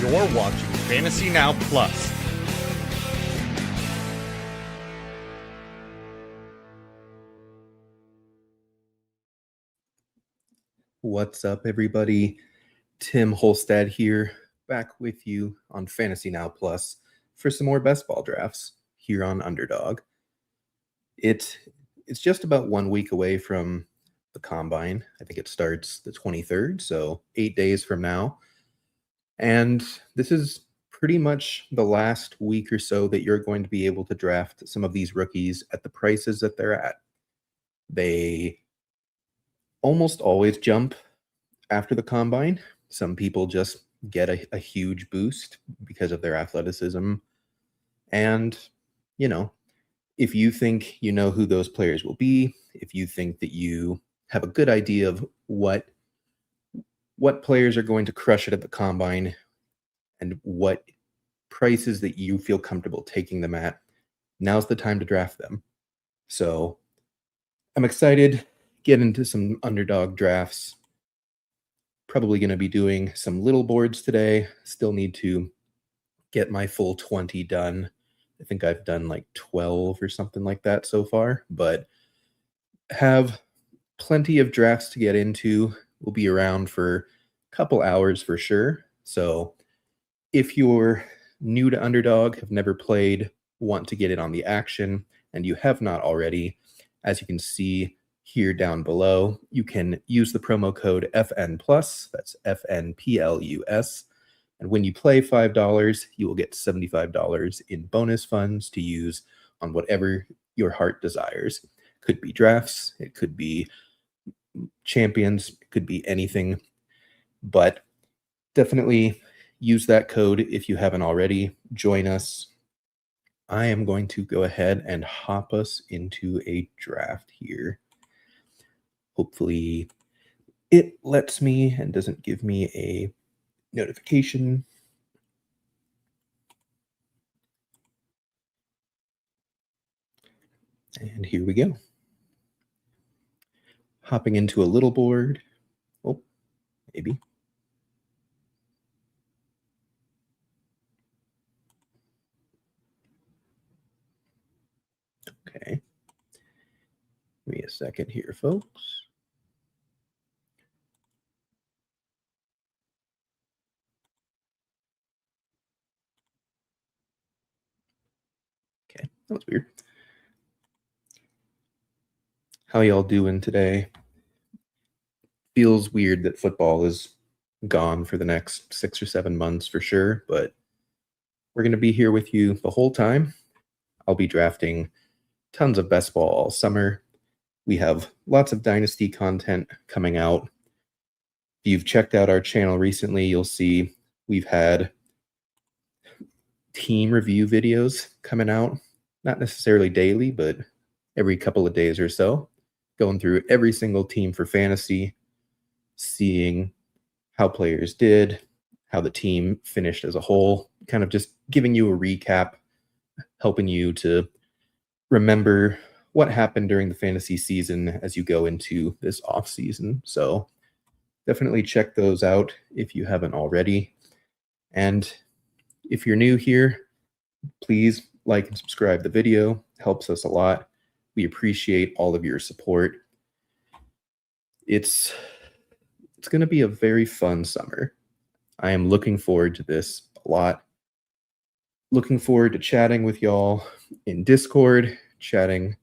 You're watching Fantasy Now Plus. What's up, everybody? Tim Holstad here, back with you on Fantasy Now Plus for some more best ball drafts here on Underdog. It's just about 1 week away from the combine. I think it starts the 23rd, so 8 days from now. And this is pretty much the last week or so that you're going to be able to draft some of these rookies at the prices that they're at. They almost always jump after the combine. Some people just get a huge boost because of their athleticism. And, you know, if you think you know who those players will be, if you think that you have a good idea of what players are going to crush it at the combine and what prices that you feel comfortable taking them at, now's the time to draft them. So I'm excited, get into some underdog drafts. Probably going to be doing some little boards today. Still need to get my full 20 done. I think I've done like 12 or something like that so far, but have plenty of drafts to get into. We'll be around for a couple hours for sure. So if you're new to Underdog, have never played, want to get in on the action, and you have not already, as you can see here down below, you can use the promo code FNPLUS, that's FNPLUS, and when you play $5, you will get $75 in bonus funds to use on whatever your heart desires. Could be drafts, it could be champions, it could be anything, but definitely use that code if you haven't already. Join us. I am going to go ahead and hop us into a draft here. Hopefully it lets me and doesn't give me a notification. And here we go. Hopping into a little board. Oh, maybe. Okay. Give me a second here, folks. Okay, that was weird. How y'all doing today? Feels weird that football is gone for the next 6 or 7 months for sure, but we're going to be here with you the whole time. I'll be drafting tons of best ball all summer. We have lots of Dynasty content coming out. If you've checked out our channel recently, you'll see we've had team review videos coming out, not necessarily daily, but every couple of days or so, going through every single team for fantasy, seeing how players did, how the team finished as a whole, kind of just giving you a recap, helping you to remember what happened during the fantasy season as you go into this off season. So definitely check those out if you haven't already. And if you're new here, please like and subscribe the video. It helps us a lot. We appreciate all of your support. It's going to be a very fun summer. I am looking forward to this a lot. Looking forward to chatting with y'all in Discord, chatting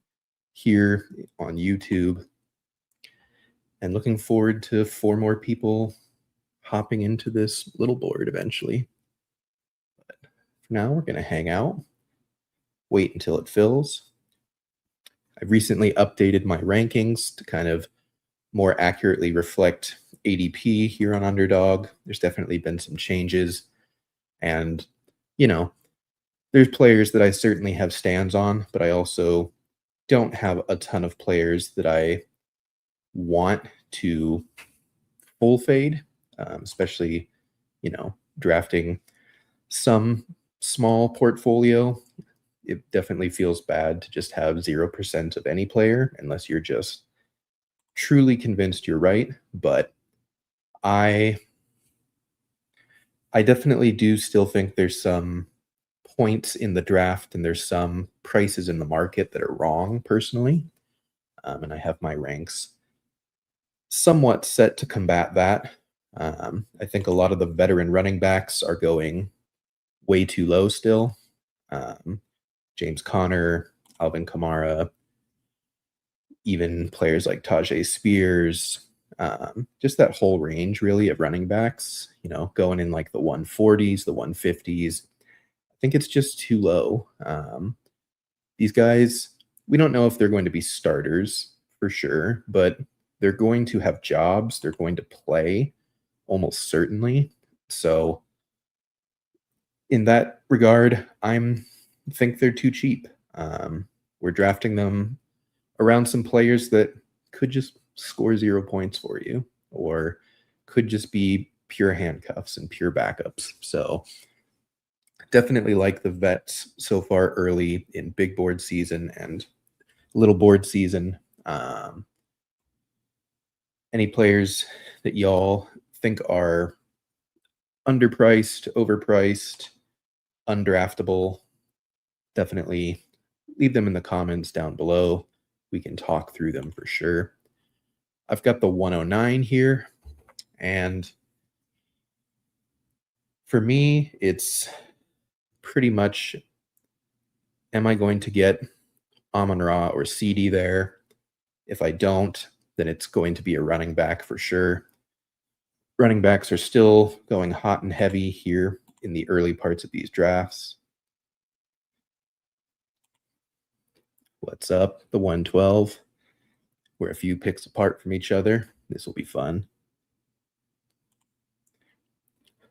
here on YouTube, and looking forward to 4 more people hopping into this little board eventually. But for now, we're going to hang out, wait until it fills. I recently updated my rankings to kind of more accurately reflect ADP here on Underdog. There's definitely been some changes. And, you know, there's players that I certainly have stands on, but I also don't have a ton of players that I want to full fade, especially, you know, drafting some small portfolio. It definitely feels bad to just have 0% of any player unless you're just truly convinced you're right. But I I definitely do still think there's some points in the draft and there's some prices in the market that are wrong personally. And I have my ranks somewhat set to combat that. I think a lot of the veteran running backs are going way too low still. James Conner, Alvin Kamara, even players like Tajay Spears, just that whole range really of running backs, going in like the 140s, the 150s. I think it's just too low. These guys, we don't know if they're going to be starters for sure, but they're going to have jobs. They're going to play almost certainly. So in that regard, think they're too cheap. We're drafting them around some players that could just score 0 points for you or could just be pure handcuffs and pure backups. So definitely like the vets so far early in big board season and little board season. Any players that y'all think are underpriced, overpriced, undraftable, definitely leave them in the comments down below. We can talk through them for sure. I've got the 109 here, and for me, it's pretty much, am I going to get Amon-Ra or CD there? If I don't, then it's going to be a running back for sure. Running backs are still going hot and heavy here in the early parts of these drafts. What's up? The 112. We're a few picks apart from each other. This will be fun.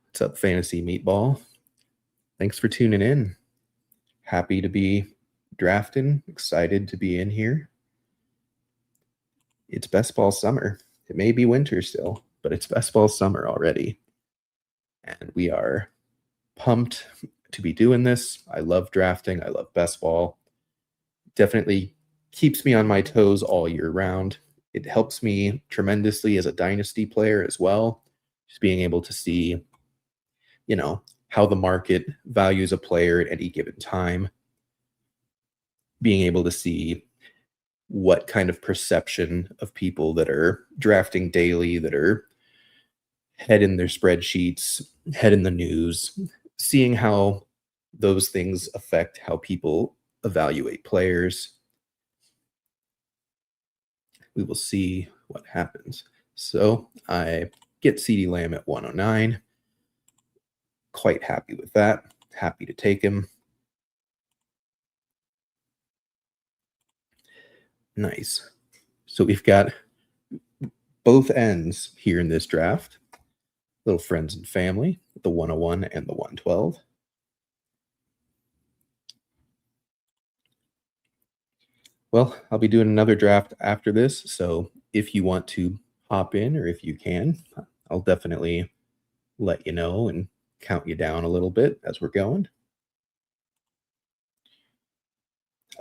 What's up, Fantasy Meatball? Thanks for tuning in. Happy to be drafting. Excited to be in here. It's best ball summer. It may be winter still, but it's best ball summer already. And we are pumped to be doing this. I love drafting. I love best ball. Definitely keeps me on my toes all year round. It helps me tremendously as a dynasty player as well. Just being able to see, how the market values a player at any given time. Being able to see what kind of perception of people that are drafting daily, that are head in their spreadsheets, head in the news, seeing how those things affect how people evaluate players. We will see what happens. So I get CeeDee Lamb at 109. Quite happy with that. Happy to take him. Nice. So we've got both ends here in this draft. Little friends and family, the 101 and the 112. Well, I'll be doing another draft after this, so if you want to hop in or if you can, I'll definitely let you know and count you down a little bit as we're going.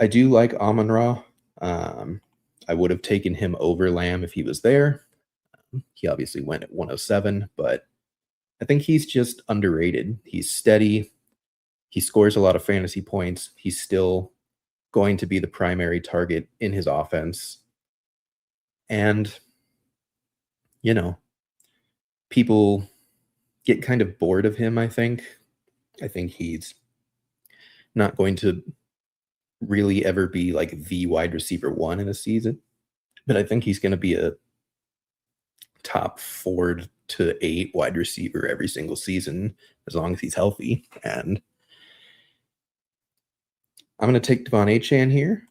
I do like Amon-Ra. I would have taken him over Lamb if he was there. He obviously went at 107, but I think he's just underrated. He's steady. He scores a lot of fantasy points. He's still going to be the primary target in his offense. And, people get kind of bored of him, I think. I think he's not going to really ever be like the wide receiver 1 in a season. But I think he's going to be a top 4 to 8 wide receiver every single season as long as he's healthy. And I'm going to take Devon Achane here.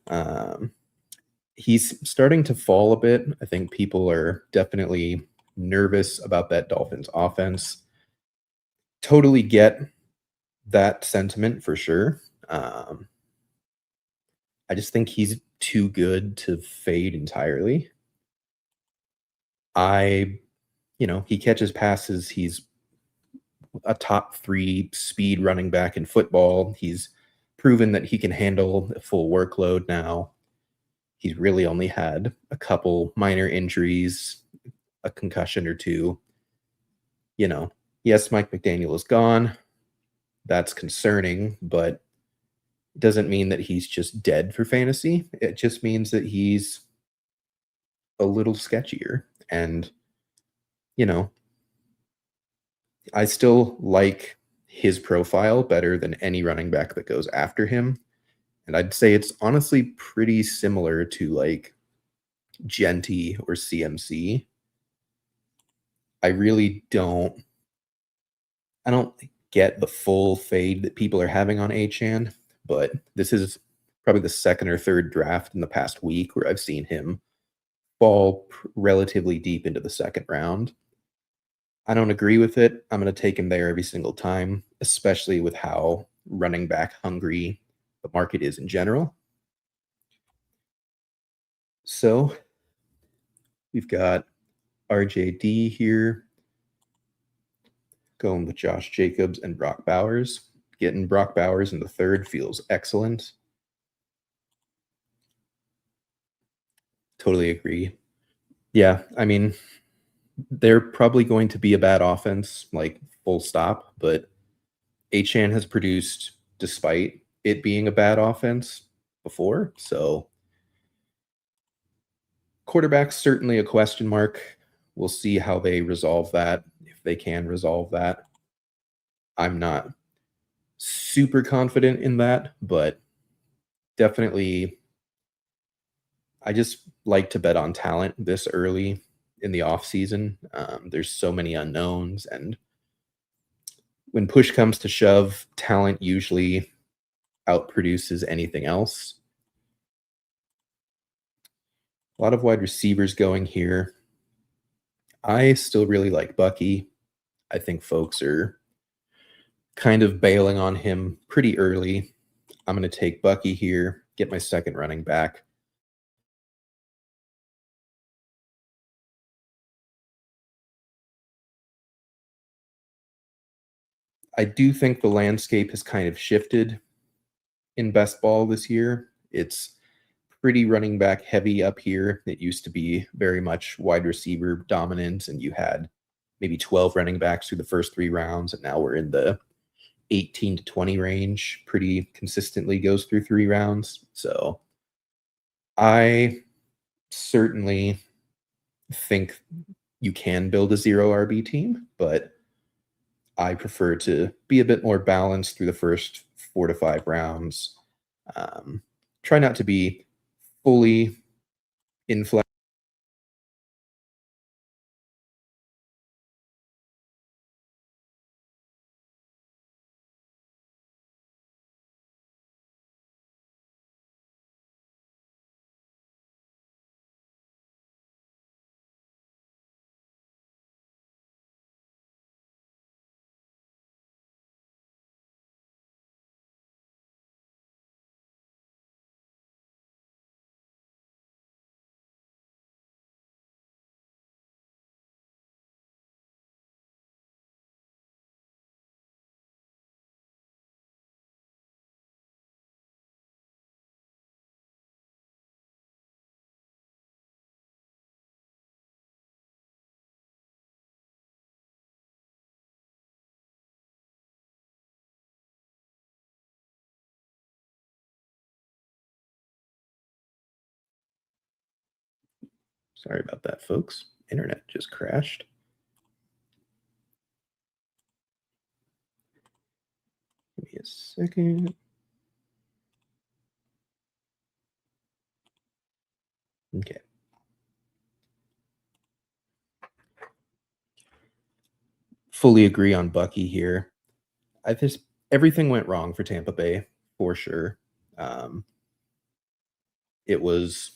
He's starting to fall a bit. I think people are definitely nervous about that Dolphins offense. Totally get that sentiment for sure. I just think he's too good to fade entirely. He catches passes. He's a top 3 speed running back in football. He's proven that he can handle a full workload now. He's really only had a couple minor injuries, a concussion or two. Yes, Mike McDaniel is gone. That's concerning, but it doesn't mean that he's just dead for fantasy. It just means that he's a little sketchier. And, you know, I still like his profile better than any running back that goes after him. And I'd say it's honestly pretty similar to like Genty or CMC. I really I don't get the full fade that people are having on Achan, but this is probably the second or third draft in the past week where I've seen him fall relatively deep into the second round. I don't agree with it. I'm going to take him there every single time, especially with how running back hungry the market is in general. So we've got RJD here going with Josh Jacobs and Brock Bowers. Getting Brock Bowers in the third feels excellent. Totally agree. Yeah, I mean, they're probably going to be a bad offense, like full stop, but Achan has produced despite it being a bad offense before. So quarterback's certainly a question mark. We'll see how they resolve that, if they can resolve that. I'm not super confident in that, but definitely I just like to bet on talent this early in the off season. There's so many unknowns, and when push comes to shove, talent usually outproduces anything else. A lot of wide receivers going here. I still really like Bucky. I think folks are kind of bailing on him pretty early. I'm going to take Bucky here, get my second running back. I do think the landscape has kind of shifted in best ball this year. It's pretty running back heavy up here. It used to be very much wide receiver dominant, and you had maybe 12 running backs through the first 3 rounds, and now we're in the 18 to 20 range pretty consistently goes through 3 rounds. So I certainly think you can build a zero RB team, but I prefer to be a bit more balanced through the first 4 to 5 rounds. Um, Try not to be fully inflexible. Sorry about that, folks. Internet just crashed. Give me a second. Okay. Fully agree on Bucky here. I just everything went wrong for Tampa Bay for sure. Um, it was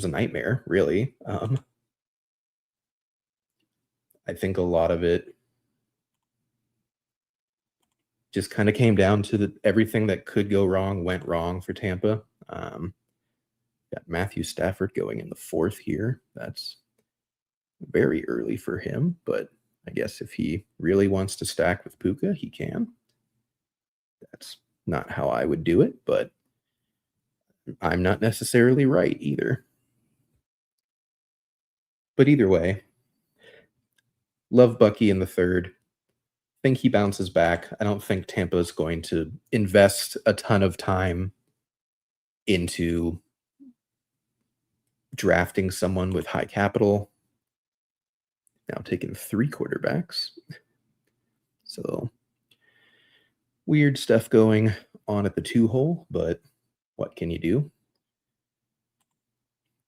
a nightmare, really. I think a lot of it just kind of came down to everything that could go wrong went wrong for Tampa. Got Matthew Stafford going in the fourth here. That's very early for him, but I guess if he really wants to stack with Puka, he can. That's not how I would do it, but I'm not necessarily right either. But either way, Love Bucky in the third. Think he bounces back. I don't think Tampa is going to invest a ton of time into drafting someone with high capital. Now taking 3 quarterbacks. So weird stuff going on at the 2 hole, but what can you do?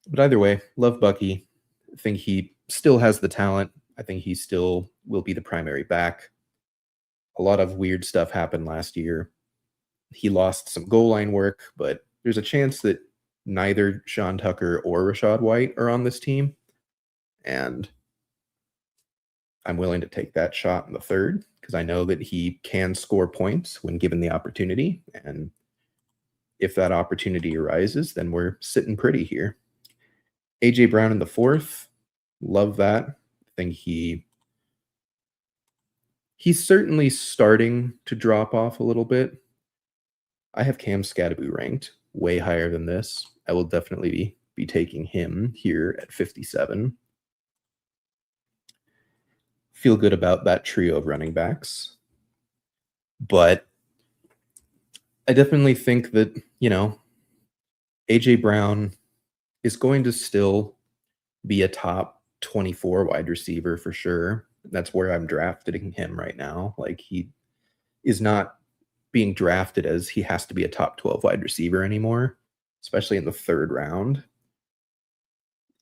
But either way, love Bucky. I think he still has the talent. I think he still will be the primary back. A lot of weird stuff happened last year. He lost some goal line work, but there's a chance that neither Sean Tucker or Rashad White are on this team. And I'm willing to take that shot in the third because I know that he can score points when given the opportunity. And if that opportunity arises, then we're sitting pretty here. AJ Brown in the fourth. Love that. I think he's certainly starting to drop off a little bit. I have Cam Scadaboo ranked way higher than this. I will definitely be taking him here at 57. Feel good about that trio of running backs. But I definitely think that, AJ Brown is going to still be a top 24 wide receiver for sure. That's where I'm drafting him right now. Like, he is not being drafted as he has to be a top 12 wide receiver anymore, especially in the third round.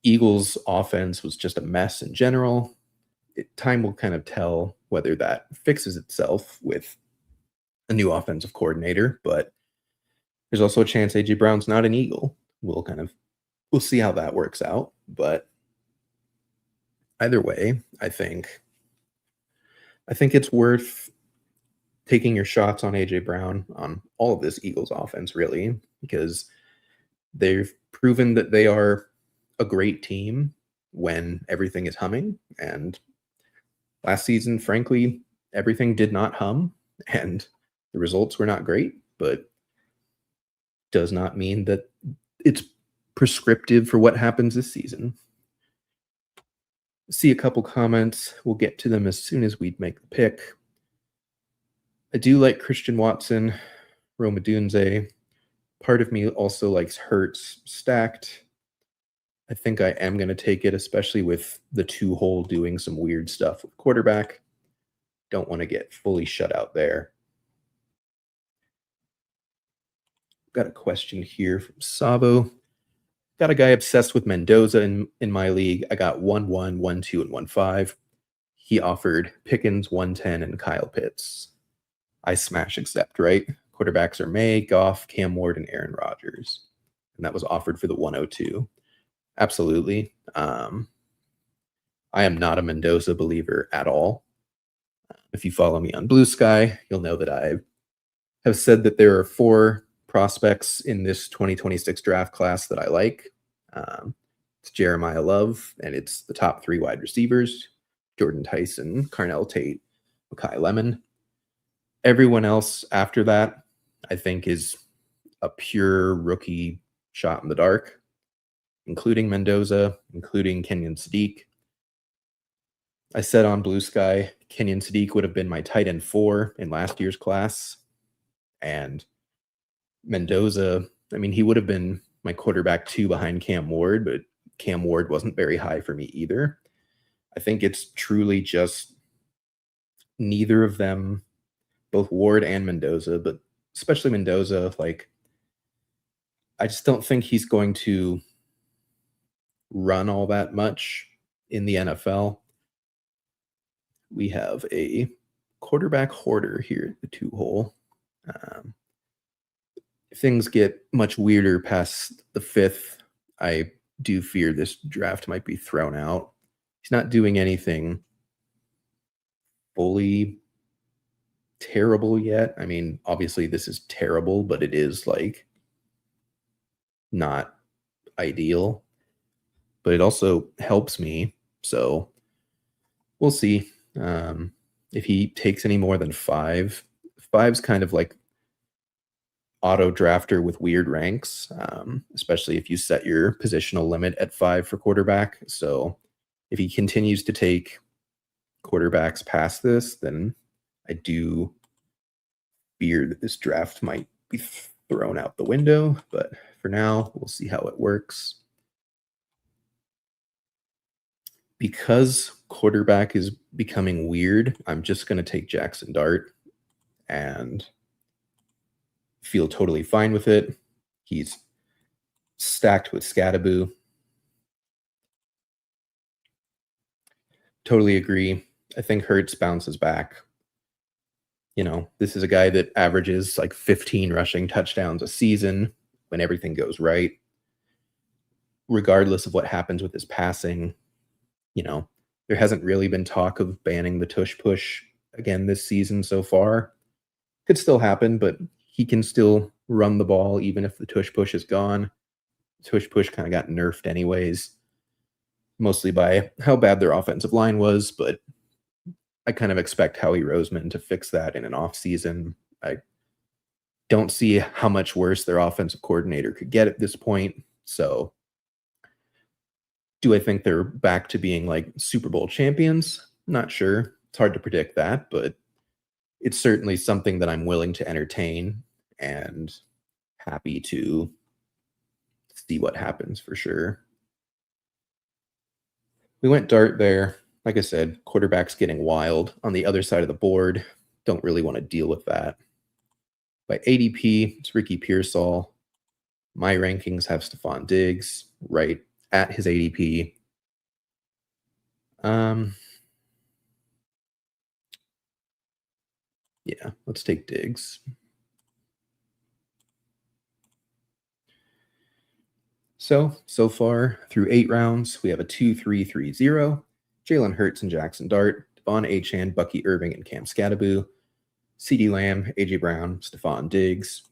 Eagles offense was just a mess in general. Time will kind of tell whether that fixes itself with a new offensive coordinator, but there's also a chance AJ Brown's not an Eagle. We'll see how that works out. But either way, I think it's worth taking your shots on AJ Brown on all of this Eagles offense, really, because they've proven that they are a great team when everything is humming. And last season, frankly, everything did not hum and the results were not great, but does not mean that it's prescriptive for what happens this season. See a couple comments. We'll get to them as soon as we make the pick. I do like Christian Watson, Roma Dunze. Part of me also likes Hurts stacked. I think I am going to take it, especially with the 2 hole doing some weird stuff with quarterback. Don't want to get fully shut out there. Got a question here from Savo. Got a guy obsessed with Mendoza in my league. I got 1-1, 1-2, and 1-5. He offered Pickens, 110, and Kyle Pitts. I smash accept, right? Quarterbacks are May, Goff, Cam Ward, and Aaron Rodgers. And that was offered for the 102. Absolutely. I am not a Mendoza believer at all. If you follow me on Blue Sky, you'll know that I have said that there are 4 prospects in this 2026 draft class that I like. It's Jeremiah Love, and it's the top 3 wide receivers: Jordan Tyson, Carnell Tate, Mekhi Lemon. Everyone else after that, I think, is a pure rookie shot in the dark, including Mendoza, including Kenyon Sadiq. I said on Blue Sky, Kenyon Sadiq would have been my tight end 4 in last year's class. And Mendoza, he would have been my quarterback 2 behind Cam Ward, but Cam Ward wasn't very high for me either. I think it's truly just neither of them, both Ward and Mendoza, but especially Mendoza, I just don't think he's going to run all that much in the NFL. We have a quarterback hoarder here at the 2 hole. If things get much weirder past the 5th, I do fear this draft might be thrown out. He's not doing anything fully terrible yet. Obviously this is terrible, but it is not ideal. But it also helps me. So we'll see. If he takes any more than 5, 5's kind of like auto drafter with weird ranks, especially if you set your positional limit at 5 for quarterback. So if he continues to take quarterbacks past this, then I do fear that this draft might be thrown out the window. But for now, we'll see how it works. Because quarterback is becoming weird, I'm just going to take Jackson Dart and feel totally fine with it. He's stacked with Scattaboo. Totally agree. I think Hurts bounces back. This is a guy that averages like 15 rushing touchdowns a season when everything goes right. Regardless of what happens with his passing, there hasn't really been talk of banning the tush push again this season so far. Could still happen, but he can still run the ball even if the tush push is gone. Tush push kind of got nerfed anyways, mostly by how bad their offensive line was, but I kind of expect Howie Roseman to fix that in an offseason. I don't see how much worse their offensive coordinator could get at this point. So do I think they're back to being like Super Bowl champions? Not sure. It's hard to predict that, but it's certainly something that I'm willing to entertain and happy to see what happens for sure. We went Dart there. Like I said, quarterback's getting wild on the other side of the board. Don't really want to deal with that. By ADP, it's Ricky Pearsall. My rankings have Stephon Diggs right at his ADP. Yeah, let's take Diggs. So far through 8 rounds, we have a 2-3-3-0. Jalen Hurts and Jackson Dart, Devon Achane, Bucky Irving, and Cam Scattaboo, CeeDee Lamb, AJ Brown, Stephon Diggs.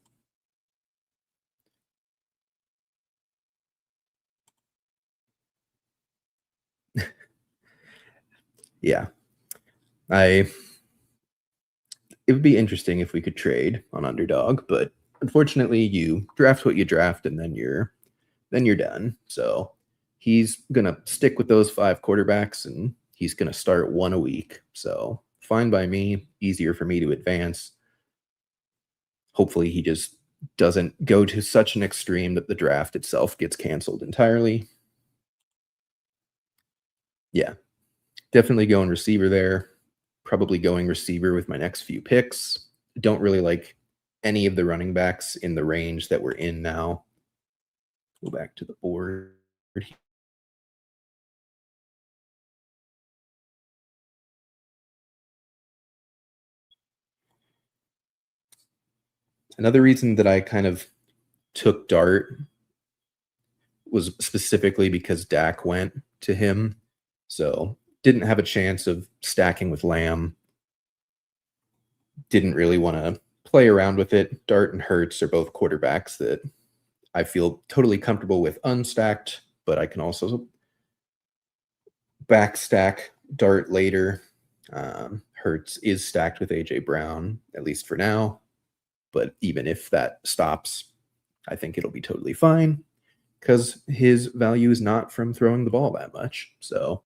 Yeah. It would be interesting if we could trade on Underdog, but unfortunately you draft what you draft and then you're done. So he's going to stick with those 5 quarterbacks and he's going to start 1 a week. So fine by me, easier for me to advance. Hopefully he just doesn't go to such an extreme that the draft itself gets canceled entirely. Yeah, definitely going receiver there. Probably going receiver with my next few picks. Don't really like any of the running backs in the range that we're in now. Go back to the board. Another reason that I kind of took Dart was specifically because Dak went to him. So didn't have a chance of stacking with Lamb. Didn't really want to play around with it. Dart and Hurts are both quarterbacks that I feel totally comfortable with unstacked, but I can also backstack Dart later. Hurts is stacked with AJ Brown, at least for now. But even if that stops, I think it'll be totally fine because his value is not from throwing the ball that much. So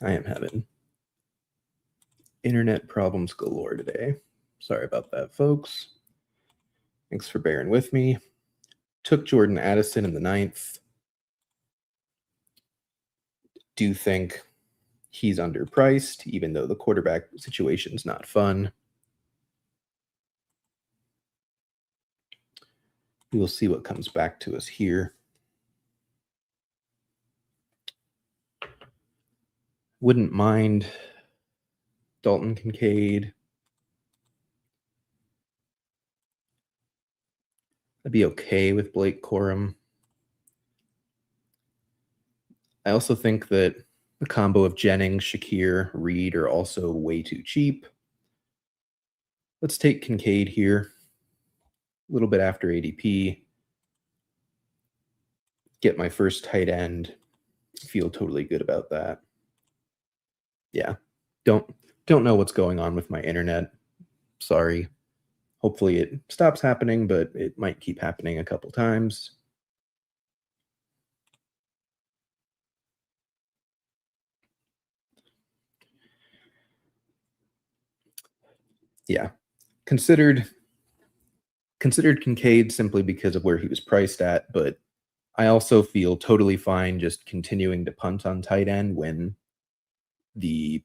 I am having internet problems galore today. Sorry about that, folks. Thanks for bearing with me. Took Jordan Addison in the 9th. Do think he's underpriced, even though the quarterback situation's not fun. We'll see what comes back to us here. Wouldn't mind Dalton Kincaid. I'd be okay with Blake Corum. I also think that the combo of Jennings, Shakir, Reed are also way too cheap. Let's take Kincaid here, a little bit after ADP. Get my first tight end. Feel totally good about that. Yeah, don't know what's going on with my internet. Sorry. Hopefully it stops happening, but it might keep happening a couple times. Yeah, considered Kincaid simply because of where he was priced at, but I also feel totally fine just continuing to punt on tight end when the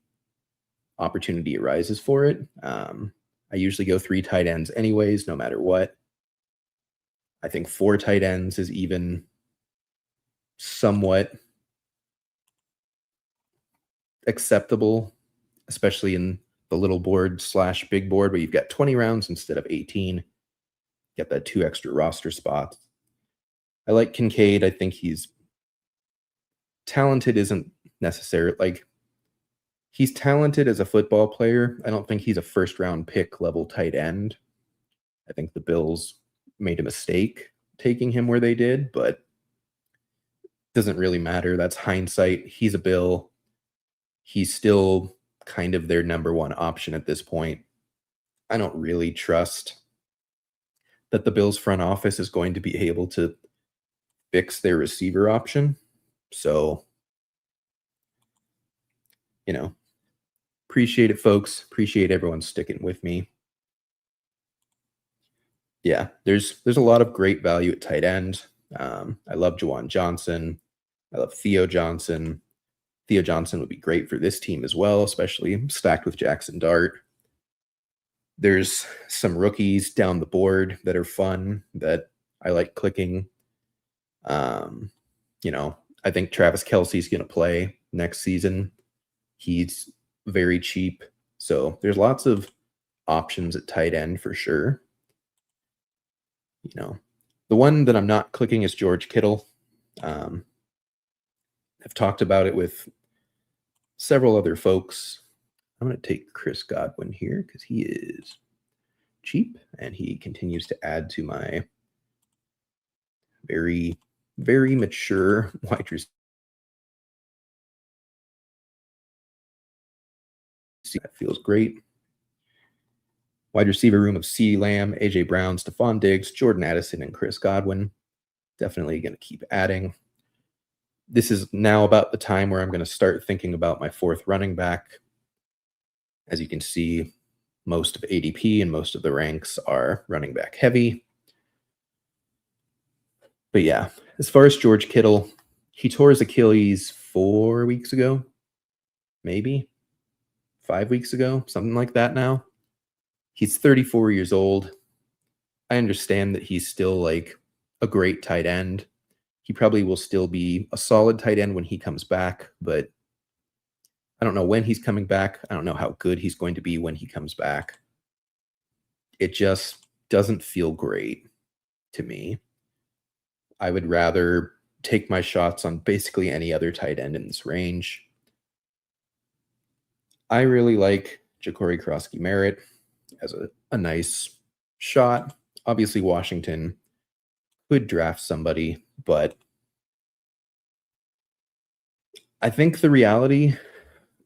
opportunity arises for it. I usually go 3 tight ends anyways, no matter what. I think 4 tight ends is even somewhat acceptable, especially in the little board / big board where you've got 20 rounds instead of 18. Get that 2 extra roster spots. I like Kincaid. I think he's talented, isn't necessary. Like, he's talented as a football player. I don't think he's a first round pick level tight end. I think the Bills made a mistake taking him where they did, but doesn't really matter. That's hindsight. He's a Bill. He's still kind of their number one option at this point. I don't really trust that the Bills front office is going to be able to fix their receiver option. So, appreciate it, folks. Appreciate everyone sticking with me. Yeah, there's a lot of great value at tight end. I love Juwan Johnson. I love Theo Johnson. Theo Johnson would be great for this team as well, especially stacked with Jackson Dart. There's some rookies down the board that are fun that I like clicking. I think Travis Kelce's going to play next season. He's very cheap. So there's lots of options at tight end for sure. The one that I'm not clicking is George Kittle. I've talked about it with several other folks. I'm going to take Chris Godwin here because he is cheap and he continues to add to my very, very mature wide receiver. That feels great. Wide receiver room of CeeDee Lamb, AJ Brown, Stephon Diggs, Jordan Addison, and Chris Godwin. Definitely going to keep adding. This is now about the time where I'm going to start thinking about my 4th running back. As you can see, most of ADP and most of the ranks are running back heavy. But yeah, as far as George Kittle, he tore his Achilles 4 weeks ago, maybe 5 weeks ago, something like that now. He's 34 years old. I understand that he's still like a great tight end. He probably will still be a solid tight end when he comes back, but I don't know when he's coming back. I don't know how good he's going to be when he comes back. It just doesn't feel great to me. I would rather take my shots on basically any other tight end in this range. I really like Ja'Cory Krosky-Merritt as a nice shot. Obviously, Washington could draft somebody, but I think the reality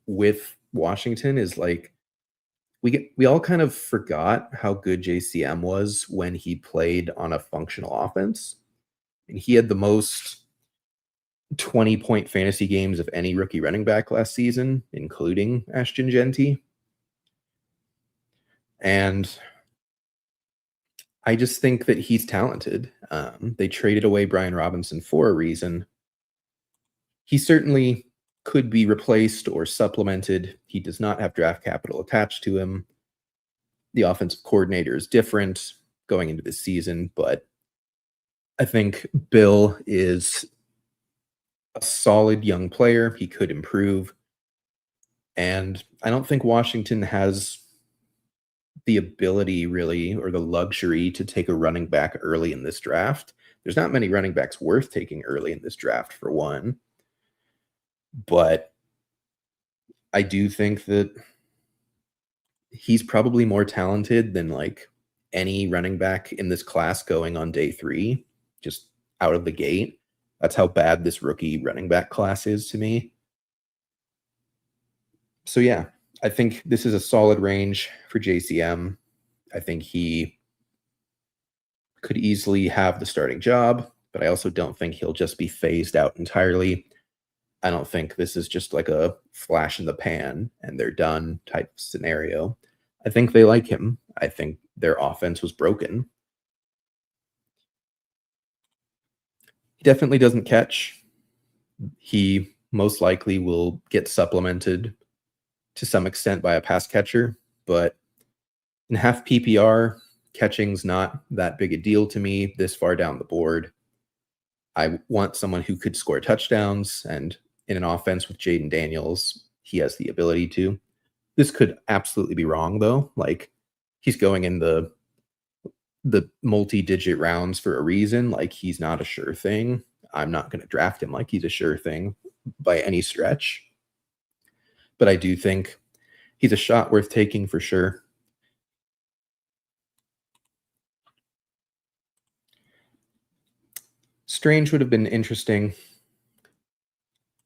with Washington is like we all kind of forgot how good JCM was when he played on a functional offense. And he had the most 20-point fantasy games of any rookie running back last season, including Ashton Genty. And I just think that he's talented. They traded away Brian Robinson for a reason. He certainly could be replaced or supplemented. He does not have draft capital attached to him. The offensive coordinator is different going into this season, but I think Bill is a solid young player. He could improve. And I don't think Washington has the ability really or the luxury to take a running back early in this draft. There's not many running backs worth taking early in this draft for one, but I do think that he's probably more talented than like any running back in this class going on day 3, just out of the gate. That's how bad this rookie running back class is to me. So yeah, I think this is a solid range for JCM. I think he could easily have the starting job, but I also don't think he'll just be phased out entirely. I don't think this is just like a flash in the pan and they're done type scenario. I think they like him. I think their offense was broken. He definitely doesn't catch. He most likely will get supplemented to some extent by a pass catcher, but in half PPR, catching's not that big a deal to me this far down the board. I want someone who could score touchdowns, and in an offense with Jaden Daniels, he has the ability to. This could absolutely be wrong, though. Like, he's going in the multi-digit rounds for a reason. Like, he's not a sure thing. I'm not going to draft him like he's a sure thing by any stretch. But I do think he's a shot worth taking for sure. Strange would have been interesting.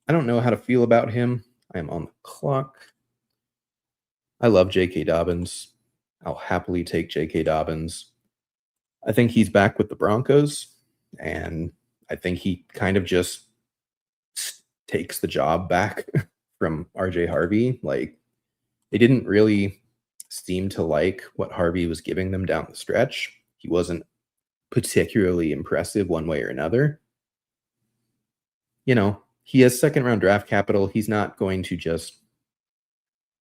I don't know how to feel about him. I am on the clock. I love J.K. Dobbins. I'll happily take J.K. Dobbins. I think he's back with the Broncos, and I think he kind of just takes the job back from RJ Harvey. Like, they didn't really seem to like what Harvey was giving them down the stretch. He wasn't particularly impressive one way or another. You know, he has second round draft capital. He's not going to just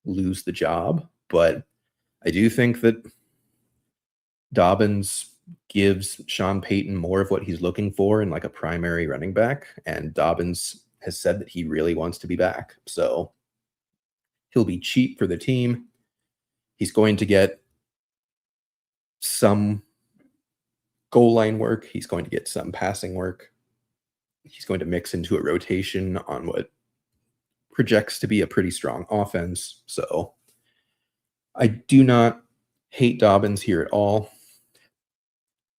lose the job, but I do think that Dobbins gives Sean Payton more of what he's looking for in like a primary running back, and Dobbins has said that he really wants to be back. So he'll be cheap for the team. He's going to get some goal line work. He's going to get some passing work. He's going to mix into a rotation on what projects to be a pretty strong offense. So I do not hate Dobbins here at all.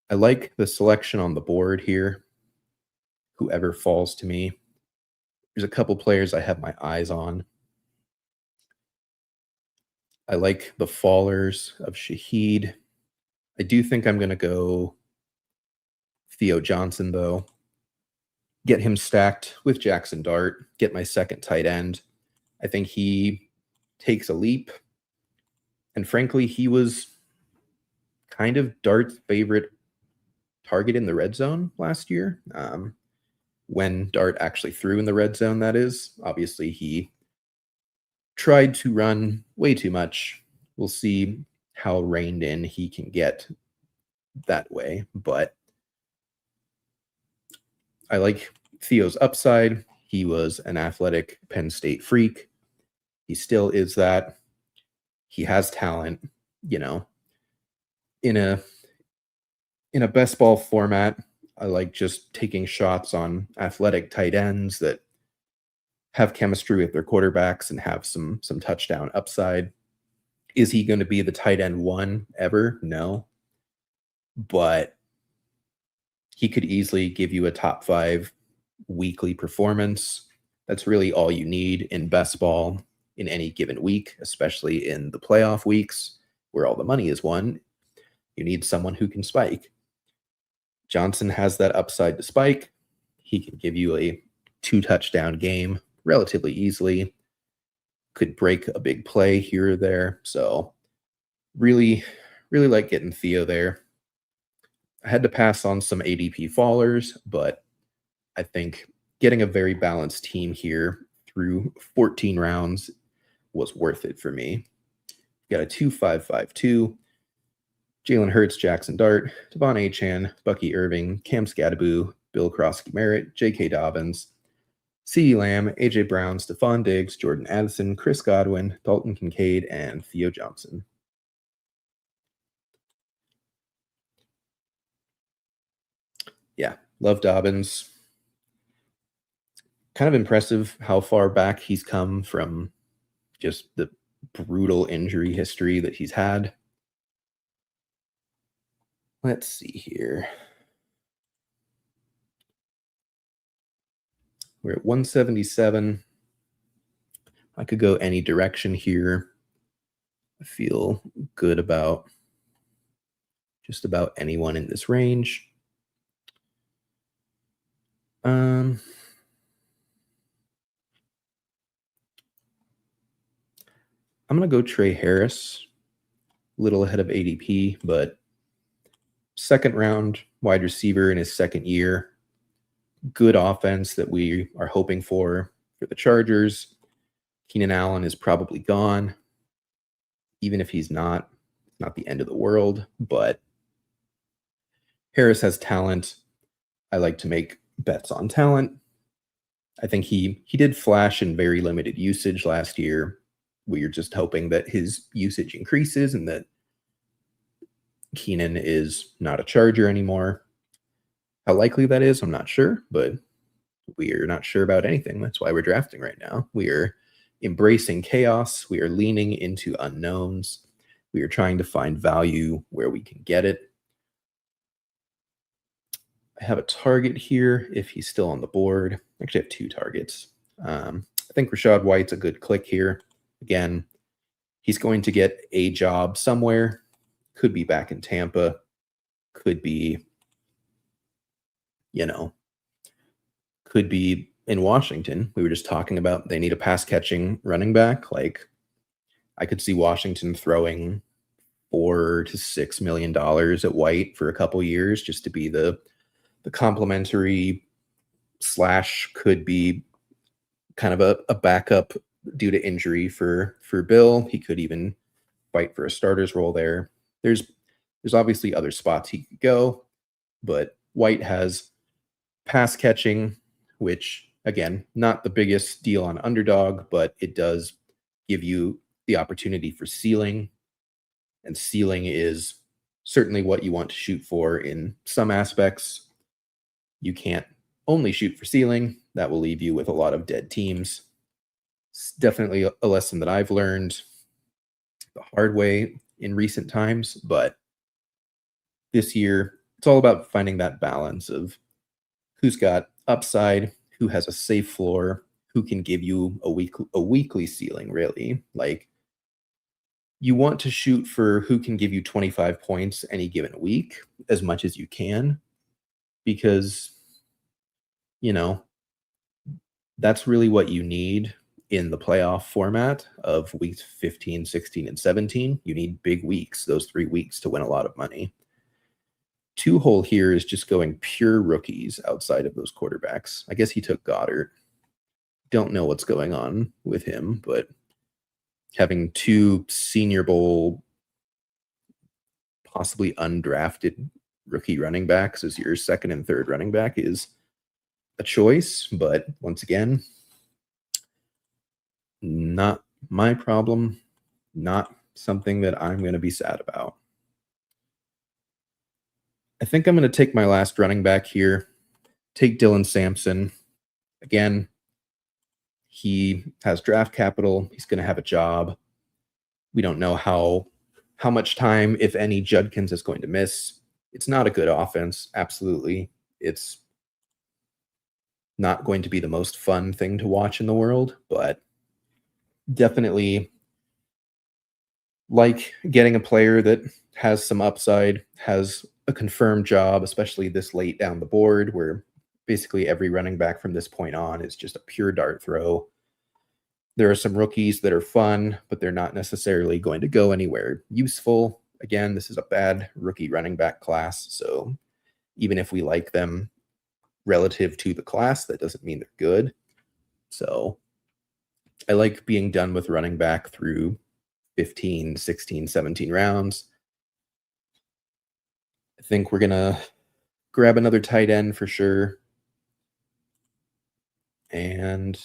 I like the selection on the board here. Whoever falls to me. There's a couple players I have my eyes on. I like the fallers of Shaheed. I do think I'm going to go Theo Johnson, though. Get him stacked with Jackson Dart. Get my second tight end. I think he takes a leap. And frankly, he was kind of Dart's favorite target in the red zone last year. When Dart actually threw in the red zone, that is. Obviously, he tried to run way too much. We'll see how reined in he can get that way. But I like Theo's upside. He was an athletic Penn State freak. He still is that. He has talent, you know. In a best ball format, I like just taking shots on athletic tight ends that have chemistry with their quarterbacks and have some touchdown upside. Is he going to be the tight end one ever? No. But he could easily give you a top 5 weekly performance. That's really all you need in best ball in any given week, especially in the playoff weeks where all the money is won. You need someone who can spike. Johnson has that upside to spike. He can give you a 2-touchdown game relatively easily. Could break a big play here or there. So really, really like getting Theo there. I had to pass on some ADP fallers, but I think getting a very balanced team here through 14 rounds was worth it for me. Got a 2-5-5-2. Jalen Hurts, Jackson Dart, Devon Achane, Bucky Irving, Cam Scadaboo, Bill Crosky-Merritt, J.K. Dobbins, CeeDee Lamb, A.J. Brown, Stephon Diggs, Jordan Addison, Chris Godwin, Dalton Kincaid, and Theo Johnson. Yeah, love Dobbins. Kind of impressive how far back he's come from just the brutal injury history that he's had. Let's see here. We're at 177. I could go any direction here. I feel good about just about anyone in this range. I'm going to go Trey Harris, a little ahead of ADP, but second round wide receiver in his second year. Good offense that we are hoping for the Chargers. Keenan Allen is probably gone. Even if he's not, it's not the end of the world, but Harris has talent. I like to make bets on talent. I think he did flash in very limited usage last year. We are just hoping that his usage increases and that Keenan is not a Charger anymore. How likely that is, I'm not sure, but we are not sure about anything. That's why we're drafting right now. We are embracing chaos. We are leaning into unknowns. We are trying to find value where we can get it. I have a target here if he's still on the board. I actually have two targets. I think Rachaad White's a good click here. Again, he's going to get a job somewhere. Could be back in Tampa. Could be, could be in Washington. We were just talking about they need a pass catching running back. Like, I could see Washington throwing $4 to $6 million at White for a couple years just to be the complimentary / could be kind of a backup due to injury for Bill. He could even fight for a starter's role there. There's obviously other spots he could go, but White has pass catching, which again, not the biggest deal on Underdog, but it does give you the opportunity for ceiling. And ceiling is certainly what you want to shoot for in some aspects. You can't only shoot for ceiling. That will leave you with a lot of dead teams. It's definitely a lesson that I've learned the hard way in recent times, but this year it's all about finding that balance of who's got upside, who has a safe floor, who can give you a weekly ceiling, really. Like, you want to shoot for who can give you 25 points any given week as much as you can, because that's really what you need in the playoff format of weeks 15, 16, and 17. You need big weeks, those 3 weeks, to win a lot of money. 2-hole here is just going pure rookies outside of those quarterbacks. I guess he took Goddard. Don't know what's going on with him, but having 2 Senior Bowl, possibly undrafted rookie running backs as your second and third running back is a choice, but once again, not my problem, not something that I'm going to be sad about. I think I'm going to take my last running back here, take Dylan Sampson. Again, he has draft capital. He's going to have a job. We don't know how much time, if any, Judkins is going to miss. It's not a good offense, absolutely. It's not going to be the most fun thing to watch in the world, but definitely like getting a player that has some upside, has a confirmed job, especially this late down the board, where basically every running back from this point on is just a pure dart throw. There are some rookies that are fun, but they're not necessarily going to go anywhere useful. Again, this is a bad rookie running back class, so even if we like them relative to the class, that doesn't mean they're good. So I like being done with running back through 15, 16, 17 rounds. I think we're going to grab another tight end for sure. And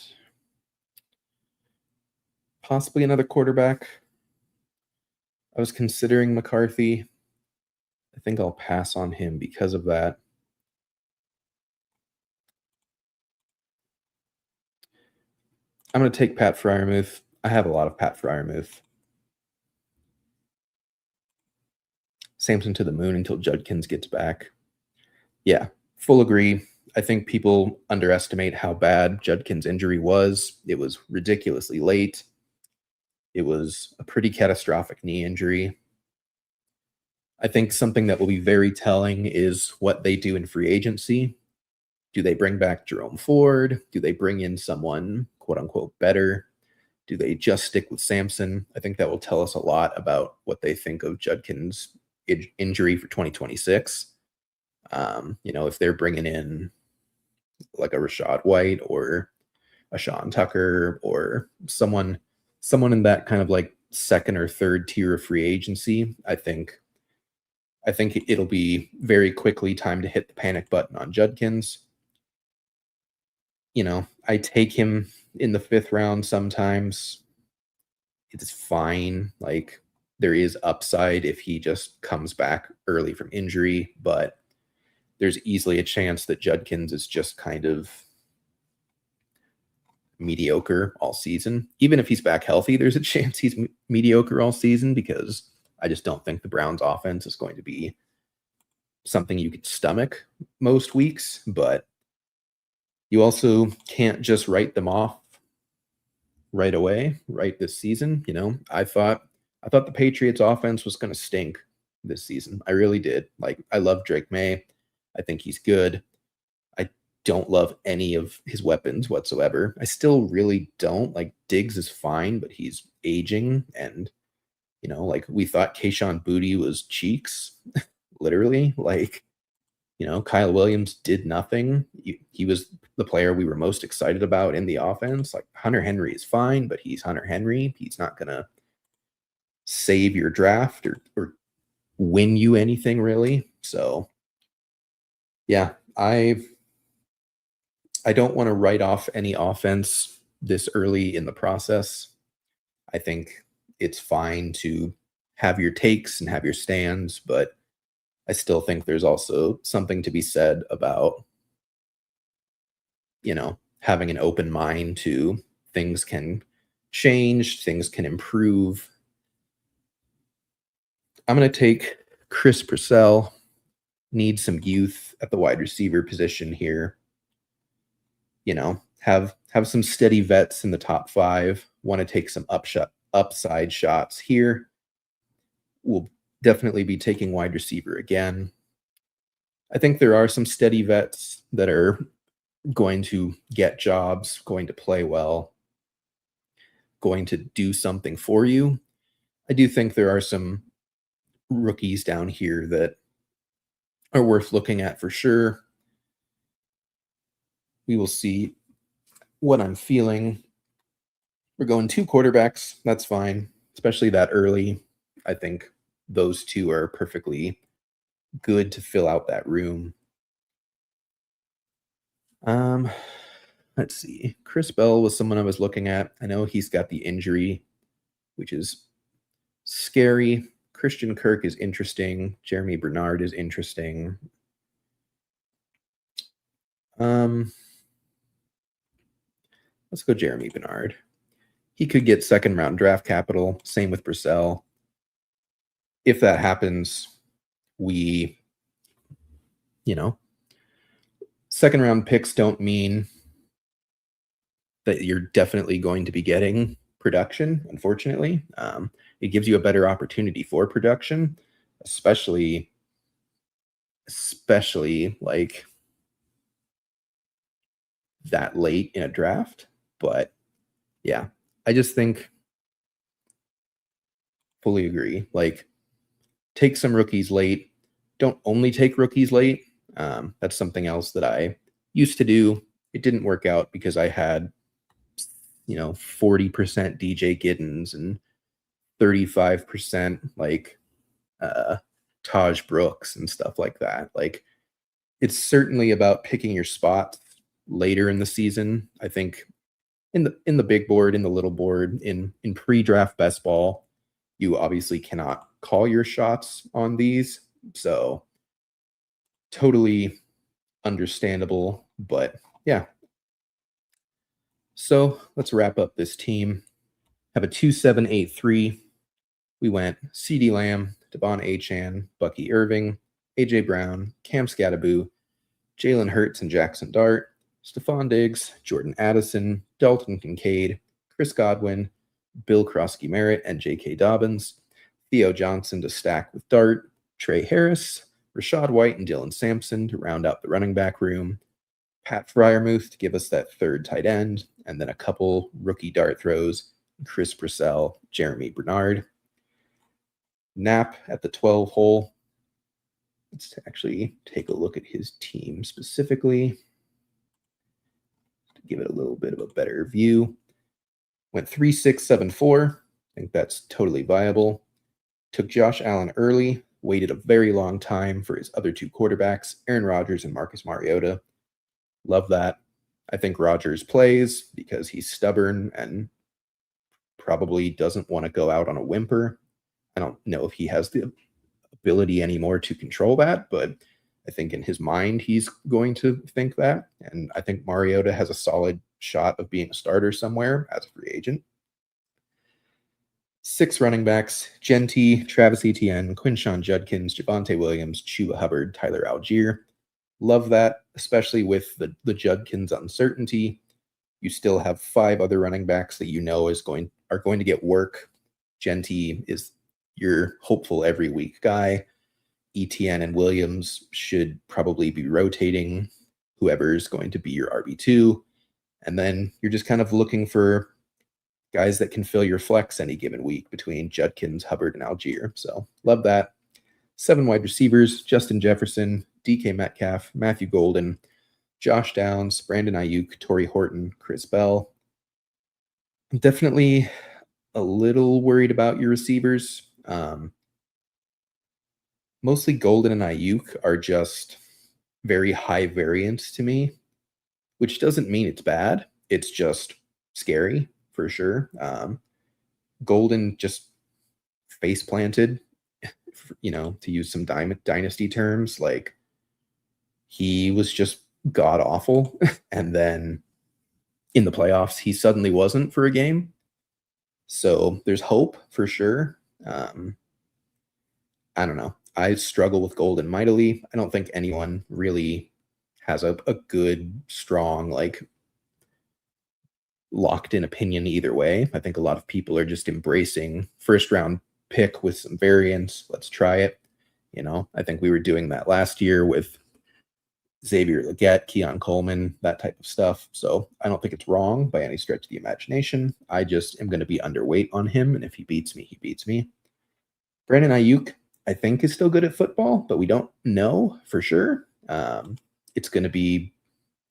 possibly another quarterback. I was considering McCarthy. I think I'll pass on him because of that. I'm going to take Pat Fryermuth. I have a lot of Pat Fryermuth. Samson to the moon until Judkins gets back. Yeah, full agree. I think people underestimate how bad Judkins' injury was. It was ridiculously late. It was a pretty catastrophic knee injury. I think something that will be very telling is what they do in free agency. Do they bring back Jerome Ford? Do they bring in someone, quote unquote, better? Do they just stick with Samson? I think that will tell us a lot about what they think of Judkins' injury for 2026. If they're bringing in like a Rashad White or a Sean Tucker or someone in that kind of like second or third tier of free agency, I think it'll be very quickly time to hit the panic button on Judkins. I take him in the 5th round sometimes. It's fine. Like, there is upside if he just comes back early from injury, but there's easily a chance that Judkins is just kind of mediocre all season. Even if he's back healthy, there's a chance he's mediocre all season, because I just don't think the Browns offense is going to be something you could stomach most weeks. But you also can't just write them off right away, right this season. I thought the Patriots offense was going to stink this season. I really did. Like, I love Drake May. I think he's good. I don't love any of his weapons whatsoever. I still really don't. Like, Diggs is fine, but he's aging. And, like, we thought Kayshon Boutte was cheeks, literally. Like, Kyle Williams did nothing. He was the player we were most excited about in the offense. Like, Hunter Henry is fine, but he's Hunter Henry. He's not going to save your draft or win you anything, really. So, yeah, I don't want to write off any offense this early in the process. I think it's fine to have your takes and have your stands, but I still think there's also something to be said about, having an open mind to things can change, things can improve. I'm going to take Chris Purcell. Need some youth at the wide receiver position here. Have some steady vets in the top 5. Want to take some upside shots here. We'll definitely be taking wide receiver again. I think there are some steady vets that are going to get jobs, going to play well, going to do something for you. I do think there are some rookies down here that are worth looking at for sure. We will see what I'm feeling. We're going 2 quarterbacks. That's fine, especially that early. I think those 2 are perfectly good to fill out that room. Let's see. Chris Bell was someone I was looking at. I know he's got the injury, which is scary. Christian Kirk is interesting. Jeremy Bernard is interesting. Let's go Jeremy Bernard. He could get 2nd round draft capital. Same with Purcell. If that happens, we, 2nd round picks don't mean that you're definitely going to be getting production, unfortunately. It gives you a better opportunity for production, especially like that late in a draft. But yeah, I just think, fully agree. Like, take some rookies late. Don't only take rookies late. That's something else that I used to do. It didn't work out because I had 40% DJ Giddens and 35% like Taj Brooks and stuff like that. Like, it's certainly about picking your spot later in the season. I think in the big board, in the little board, in pre-draft best ball, you obviously cannot call your shots on these. So totally understandable. But yeah. So let's wrap up this team. Have a 2-7-8-3. We went CeeDee Lamb, Devon Achane, Bucky Irving, AJ Brown, Cam Scattaboo, Jalen Hurts and Jackson Dart, Stephon Diggs, Jordan Addison, Dalton Kincaid, Chris Godwin, Bill Krosky Merritt, and J.K. Dobbins, Theo Johnson to stack with Dart, Trey Harris, Rashad White, and Dylan Sampson to round out the running back room, Pat Fryermuth to give us that third tight end, and then a couple rookie dart throws, Chris Purcell, Jeremy Bernard. Knapp at the 12 hole. Let's actually take a look at his team specifically to give it a little bit of a better view. Went 3-6-7-4. I think that's totally viable. Took Josh Allen early, waited a very long time for his other two quarterbacks, Aaron Rodgers and Marcus Mariota. Love that. I think Rodgers plays because he's stubborn and probably doesn't want to go out on a whimper. I don't know if he has the ability anymore to control that, but I think in his mind he's going to think that. And I think Mariota has a solid shot of being a starter somewhere as a free agent. 6 running backs: Genty, Travis Etienne, Quinshon Judkins, Javonte Williams, Chuba Hubbard, Tyler Algier. Love that, especially with the Judkins uncertainty. You still have 5 other running backs that you know are going to get work. Genty is your hopeful every week guy. Etienne and Williams should probably be rotating whoever's going to be your RB2. And then you're just kind of looking for guys that can fill your flex any given week between Judkins, Hubbard, and Algier. So love that. 7 wide receivers: Justin Jefferson, DK Metcalf, Matthew Golden, Josh Downs, Brandon Ayuk, Torrey Horton, Chris Bell. I'm definitely a little worried about your receivers. Mostly Golden and Ayuk are just very high variance to me, which doesn't mean it's bad. It's just scary for sure. Golden just face planted, to use some dynasty terms. Like, he was just god awful. And then in the playoffs, he suddenly wasn't for a game. So there's hope for sure. I don't know. I struggle with Golden mightily. I don't think anyone really has a good, strong, locked in opinion either way. I think a lot of people are just embracing first round pick with some variance. Let's try it. I think we were doing that last year with Xavier Legette, Keon Coleman, that type of stuff. So I don't think it's wrong by any stretch of the imagination. I just am going to be underweight on him. And if he beats me, he beats me. Brandon Ayuk, I think, is still good at football, but we don't know for sure. It's going to be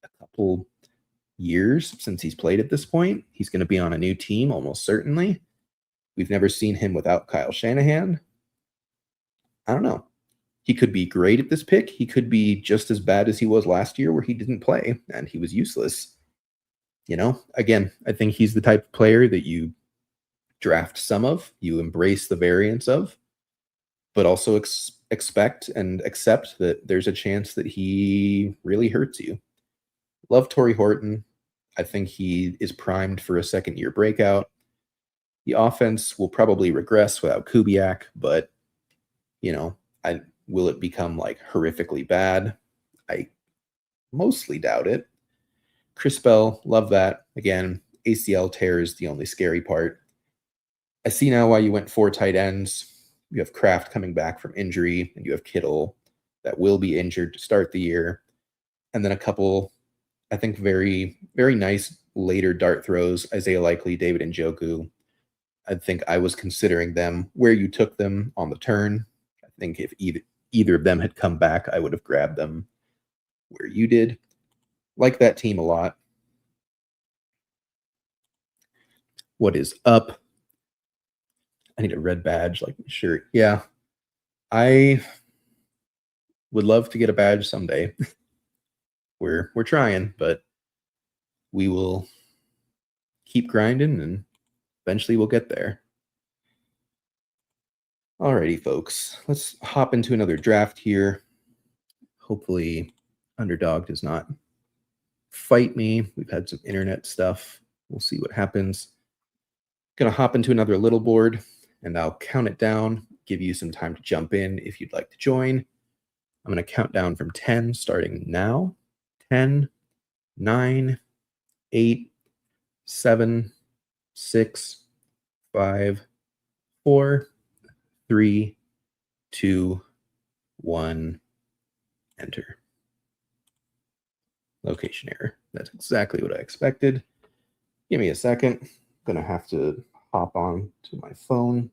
a couple years since he's played at this point. He's going to be on a new team almost certainly. We've never seen him without Kyle Shanahan. I don't know. He could be great at this pick. He could be just as bad as he was last year where he didn't play and he was useless. Again, I think he's the type of player that you draft some of, you embrace the variance of, but also expect and accept that there's a chance that he really hurts you. Love Torrey Horton. I think he is primed for a second-year breakout. The offense will probably regress without Kubiak, but, will it become horrifically bad? I mostly doubt it. Chris Bell, love that. Again, ACL tear is the only scary part. I see now why you went 4 tight ends. You have Kraft coming back from injury, and you have Kittle that will be injured to start the year. And then a couple, I think, very, very nice later dart throws: Isaiah Likely, David Njoku. I think I was considering them where you took them on the turn. I think if either of them had come back, I would have grabbed them where you did. Like that team a lot. What is up? I need a red badge, like my shirt. Yeah. I would love to get a badge someday. We're trying, but we will keep grinding and eventually we'll get there. Alrighty, folks. Let's hop into another draft here. Hopefully Underdog does not fight me. We've had some internet stuff We'll see what happens. Going to hop into another little board, and I'll count it down, give you some time to jump in if you'd like to join. I'm going to count down from 10, starting now. 10, 9, 8, 7, 6, 5, 4, 3, 2, 1, enter. Location error. That's exactly what I expected. Give me a second. I'm going to have to hop on to my phone.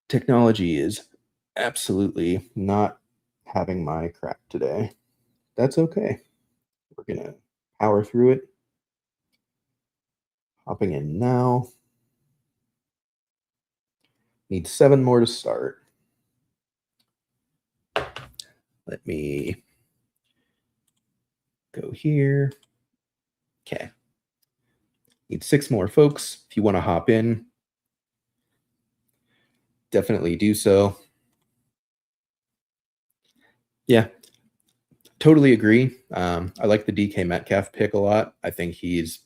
Technology is absolutely not having my crap today. That's okay. We're going to power through it. Hopping in now. Need 7 more to start. Let me go here. Okay. Need 6 more folks. If you want to hop in, definitely do so. Yeah, totally agree. I like the DK Metcalf pick a lot. I think he's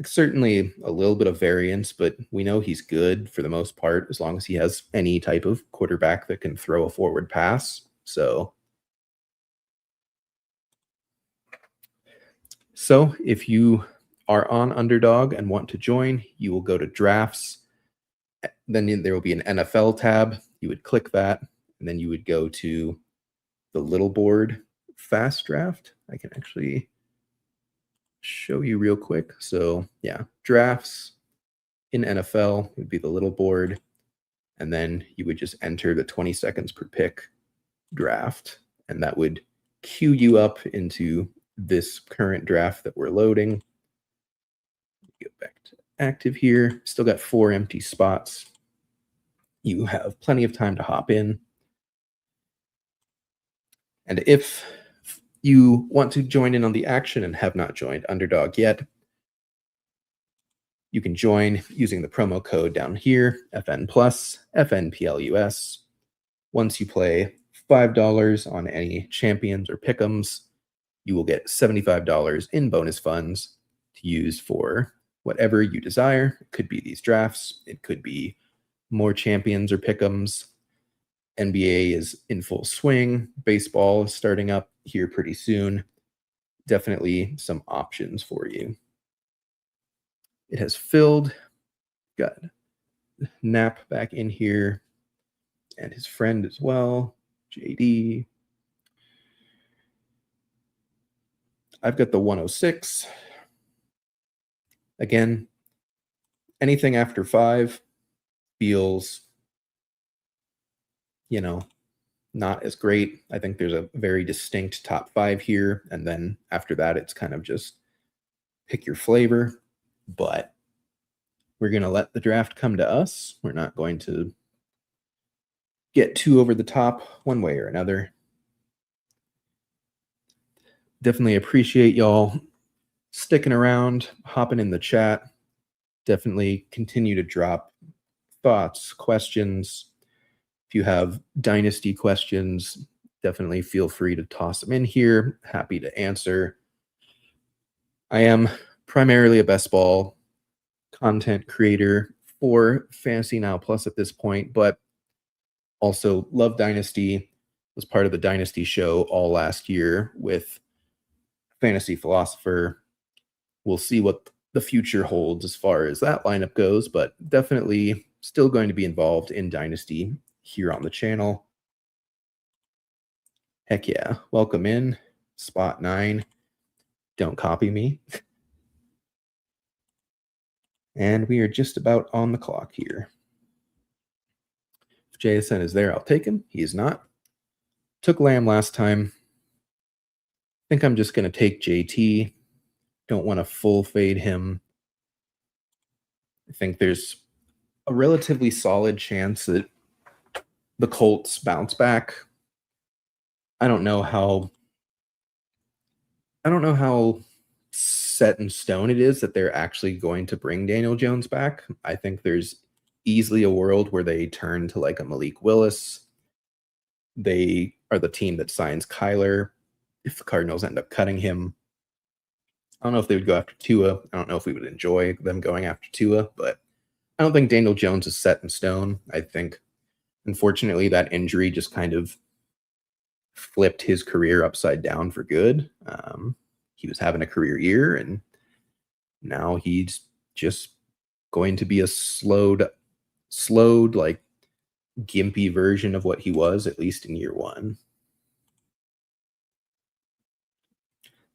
certainly a little bit of variance, but we know he's good for the most part as long as he has any type of quarterback that can throw a forward pass. So if you are on Underdog and want to join, you will go to drafts. Then there will be an NFL tab. You would click that, and then you would go to the little board fast draft. I can actually show you real quick. So yeah, drafts in NFL would be the little board, and then you would just enter the 20 seconds per pick draft, and that would queue you up into this current draft that we're loading. Get back to active here. Still got 4 empty spots. You have plenty of time to hop in. And if you want to join in on the action and have not joined Underdog yet, you can join using the promo code down here, FNPLUS, FNPLUS. Once you play $5 on any champions or pick'ems, you will get $75 in bonus funds to use for whatever you desire. It could be these drafts. It could be more champions or pick'ems. NBA is in full swing. Baseball is starting up here pretty soon. Definitely some options for you. It has filled. Got Nap back in here and his friend as well, JD. I've got the 106. Again, anything after 5 feels, not as great. I think there's a very distinct top 5 here. And then after that, it's kind of just pick your flavor. But we're going to let the draft come to us. We're not going to get too over the top one way or another. Definitely appreciate y'all sticking around, hopping in the chat. Definitely continue to drop thoughts, questions. If you have dynasty questions, definitely feel free to toss them in here. Happy to answer. I am primarily a best ball content creator for Fantasy Now Plus at this point, but also love Dynasty. Was part of the Dynasty show all last year with Fantasy Philosopher. We'll see what the future holds as far as that lineup goes, but definitely still going to be involved in Dynasty here on the channel. Heck yeah. Welcome in. Spot 9. Don't copy me. And we are just about on the clock here. If JSN is there, I'll take him. He is not. Took Lamb last time. I think I'm just going to take JT. Don't want to full fade him. I think there's a relatively solid chance that the Colts bounce back. I don't know how set in stone it is that they're actually going to bring Daniel Jones back. I think there's easily a world where they turn to like a Malik Willis. They are the team that signs Kyler if the Cardinals end up cutting him. I don't know if they would go after Tua. I don't know if we would enjoy them going after Tua, but I don't think Daniel Jones is set in stone. I think, unfortunately, that injury just kind of flipped his career upside down for good. He was having a career year, and now he's just going to be a slowed, like gimpy version of what he was, at least in year one.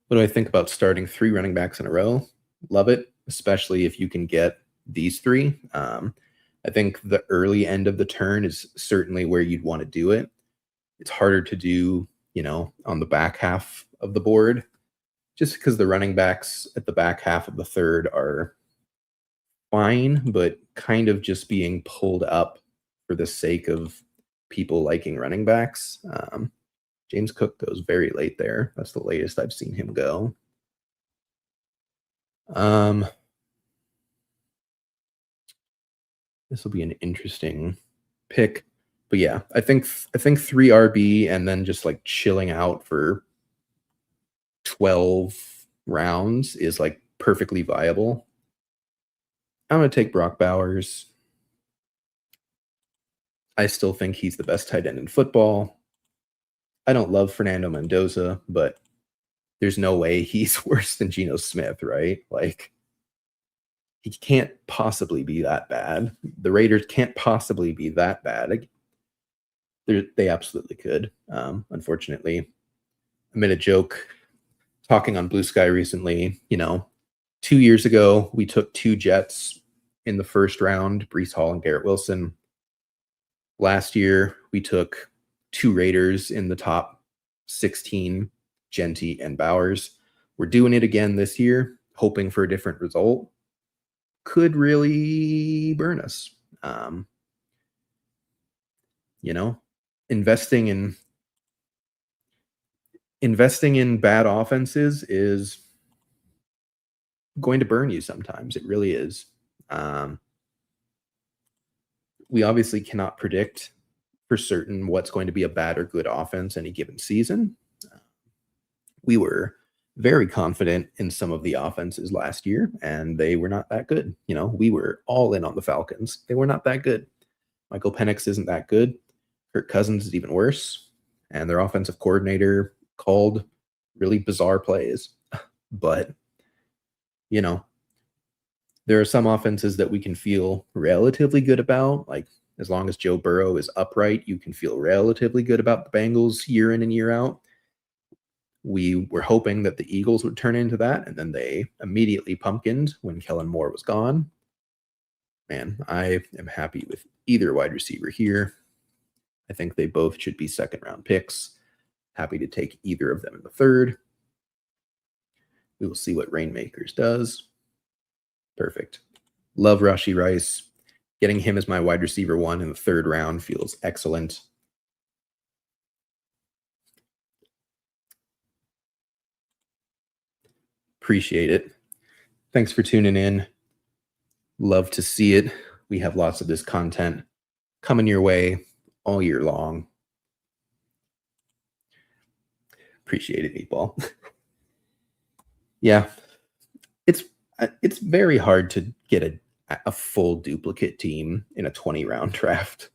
What do I think about starting 3 running backs in a row? Love it, especially if you can get these 3. I think the early end of the turn is certainly where you'd want to do it. It's harder to do, on the back half of the board, just because the running backs at the back half of the third are fine, but kind of just being pulled up for the sake of people liking running backs. James Cook goes very late there. That's the latest I've seen him go. This will be an interesting pick. But yeah, I think 3 RB and then just like chilling out for 12 rounds is like perfectly viable. I'm going to take Brock Bowers. I still think he's the best tight end in football. I don't love Fernando Mendoza, but there's no way he's worse than Geno Smith, right? Like, he can't possibly be that bad. The Raiders can't possibly be that bad. They absolutely could. Unfortunately, I made a joke talking on Blue Sky recently. 2 years ago, we took 2 Jets in the first round, Breece Hall and Garrett Wilson. Last year, we took 2 Raiders in the top 16, Genty and Bowers. We're doing it again this year, hoping for a different result. Could really burn us. Investing in bad offenses is going to burn you sometimes. It really is. We obviously cannot predict for certain what's going to be a bad or good offense any given season. We were very confident in some of the offenses last year, and they were not that good. We were all in on the Falcons. They were not that good. Michael Penix isn't that good. Kirk Cousins is even worse. And their offensive coordinator called really bizarre plays. But, there are some offenses that we can feel relatively good about. Like, as long as Joe Burrow is upright, you can feel relatively good about the Bengals year in and year out. We were hoping that the Eagles would turn into that, and then they immediately pumpkined when Kellen Moore was gone. Man, I am happy with either wide receiver here. I think they both should be second-round picks. Happy to take either of them in the third. We will see what Rainmakers does. Perfect. Love Rashee Rice. Getting him as my wide receiver 1 in the third round feels excellent. Appreciate it. Thanks for tuning in. Love to see it. We have lots of this content coming your way all year long. Appreciate it, Meatball. Yeah. It's very hard to get a full duplicate team in a 20-round draft.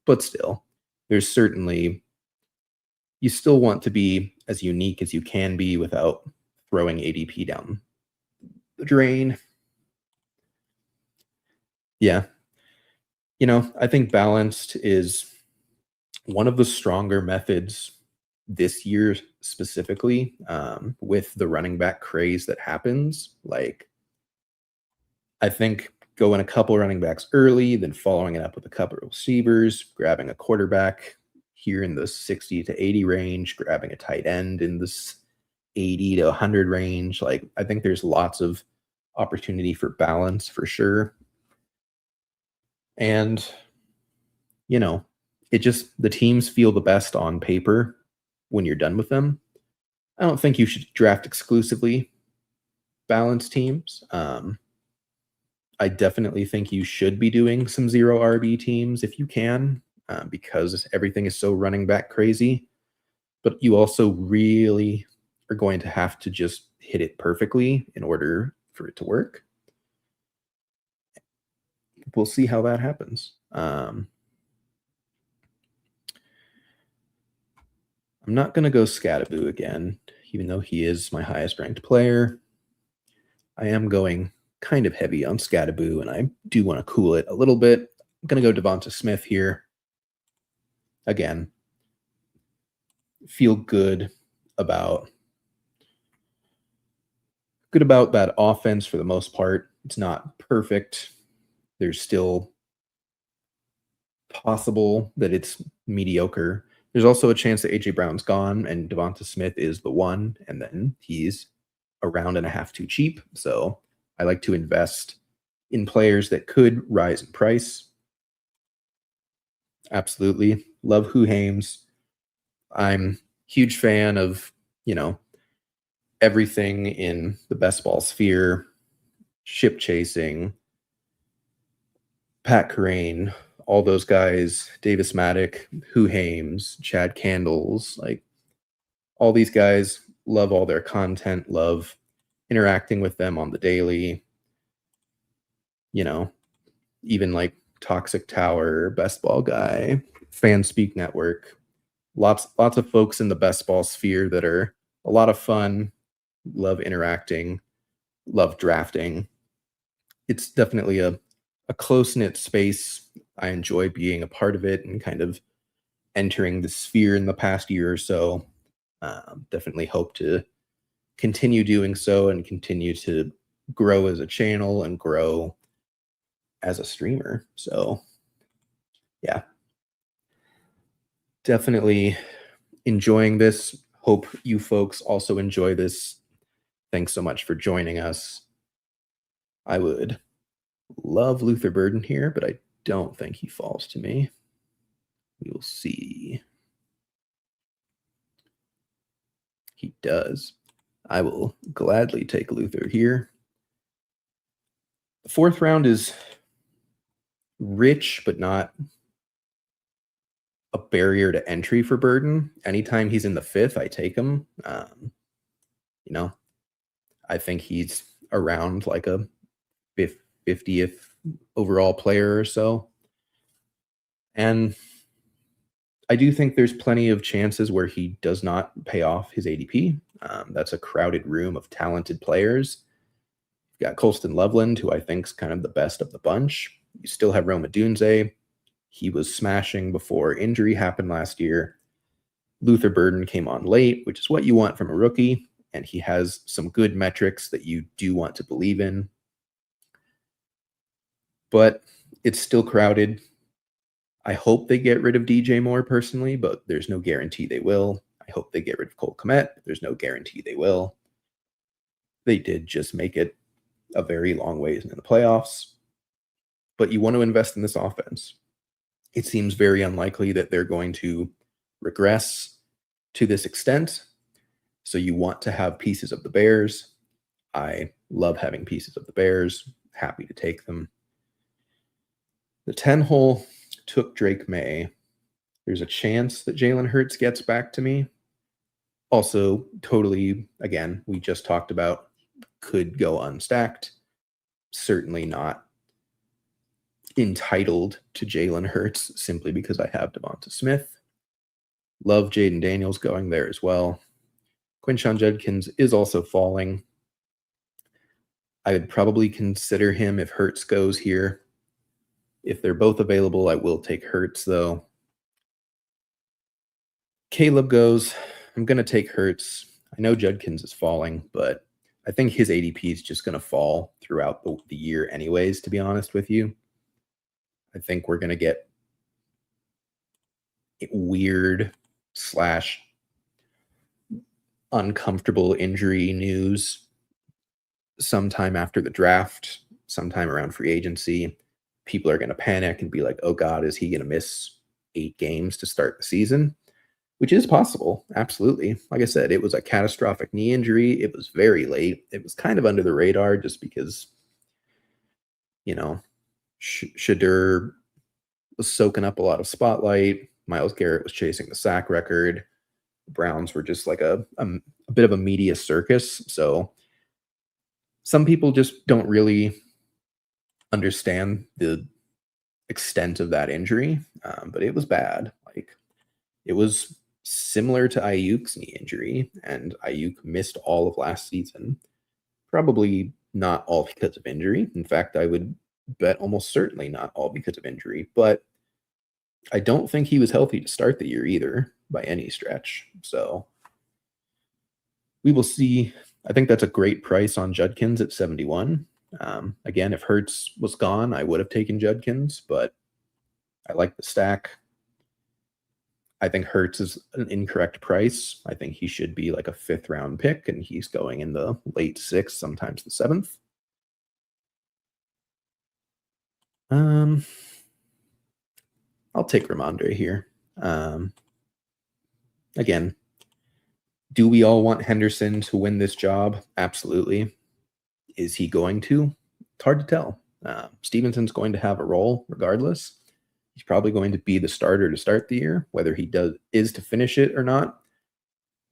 But still, there's certainly, you still want to be as unique as you can be without throwing ADP down the drain. Yeah. I think balanced is one of the stronger methods this year specifically, with the running back craze that happens. I think going a couple running backs early, then following it up with a couple of receivers, grabbing a quarterback here in the 60 to 80 range, grabbing a tight end in this 80 to 100 range. I think there's lots of opportunity for balance for sure. And, the teams feel the best on paper when you're done with them. I don't think you should draft exclusively balanced teams. I definitely think you should be doing some 0 RB teams if you can, because everything is so running back crazy. But you also really are going to have to just hit it perfectly in order for it to work. We'll see how that happens. I'm not going to go Scattaboo again, even though he is my highest ranked player. I am going kind of heavy on Scattaboo, and I do want to cool it a little bit. I'm going to go Devonta Smith here. Again, feel good about that offense for the most part. It's not perfect. There's still possible that it's mediocre. There's also a chance that AJ Brown's gone and Devonta Smith is the one, and then he's a round and a half too cheap. So I like to invest in players that could rise in price. Absolutely. Love Who Hames. I'm huge fan of, everything in the best ball sphere, ship chasing, Pat Kerrane, all those guys, Davis Maddock, Who Hames, Chad Candles, like all these guys, love all their content, love interacting with them on the daily, even like Toxic Tower, Best Ball Guy, Fan Speak Network, lots of folks in the best ball sphere that are a lot of fun, love interacting, love drafting. It's definitely a close-knit space. I enjoy being a part of it and kind of entering the sphere in the past year or so. Definitely hope to continue doing so and continue to grow as a channel and grow as a streamer. So yeah, definitely enjoying this. Hope you folks also enjoy this. Thanks so much for joining us. I would love Luther Burden here, but I don't think he falls to me. We will see. He does. I will gladly take Luther here. The fourth round is rich, but not a barrier to entry for Burden. Anytime he's in the fifth, I take him. I think he's around like a 50th overall player or so. And I do think there's plenty of chances where he does not pay off his ADP. That's a crowded room of talented players. You've got Colston Loveland, who I think is kind of the best of the bunch. You still have Roma Dunze. He was smashing before injury happened last year. Luther Burden came on late, which is what you want from a rookie, and he has some good metrics that you do want to believe in. But it's still crowded. I hope they get rid of DJ Moore personally, but there's no guarantee they will. I hope they get rid of Cole Kmet. There's no guarantee they will. They did just make it a very long ways into the playoffs. But you want to invest in this offense. It seems very unlikely that they're going to regress to this extent. So you want to have pieces of the Bears. I love having pieces of the Bears. Happy to take them. The 10 hole took Drake May. There's a chance that Jalen Hurts gets back to me. Also, totally, again, we just talked about could go unstacked. Certainly not entitled to Jalen Hurts simply because I have Devonta Smith. Love Jaden Daniels going there as well. Quinshon Judkins is also falling. I would probably consider him if Hurts goes here. If they're both available, I will take Hurts, though. Caleb goes. I'm going to take Hurts. I know Judkins is falling, but I think his ADP is just going to fall throughout the year anyways, to be honest with you. I think we're going to get weird / uncomfortable injury news sometime after the draft, sometime around free agency. People are going to panic and be like, oh God, is he going to miss 8 games to start the season? Which is possible. Absolutely. Like I said, it was a catastrophic knee injury. It was very late. It was kind of under the radar just because, Shadur was soaking up a lot of spotlight. Myles Garrett was chasing the sack record. The Browns were just like a bit of a media circus. So some people just don't really understand the extent of that injury, but it was bad. Like, it was similar to Ayuk's knee injury, and Ayuk missed all of last season. Probably not all because of injury. In fact, I would bet almost certainly not all because of injury, but I don't think he was healthy to start the year either by any stretch. So we will see. I think that's a great price on Judkins at 71. Again, if Hurts was gone, I would have taken Judkins, but I like the stack. I think Hurts is an incorrect price. I think he should be like a 5th round pick, and he's going in the late 6th, sometimes the 7th. I'll take Ramondre here. Again, do we all want Henderson to win this job? Absolutely. Is he going to? It's hard to tell. Stevenson's going to have a role regardless. He's probably going to be the starter to start the year. Whether he is to finish it or not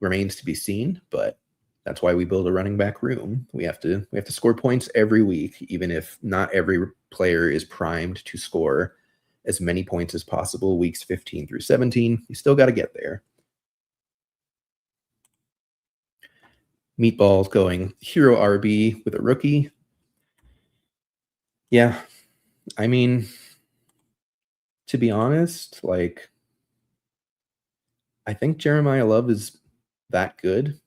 remains to be seen, but that's why we build a running back room. We have to score points every week, even if not every player is primed to score as many points as possible weeks 15 through 17. You still got to get there. Meatball's going hero RB with a rookie. Yeah, I mean, to be honest, like, I think Jeremiah Love is that good.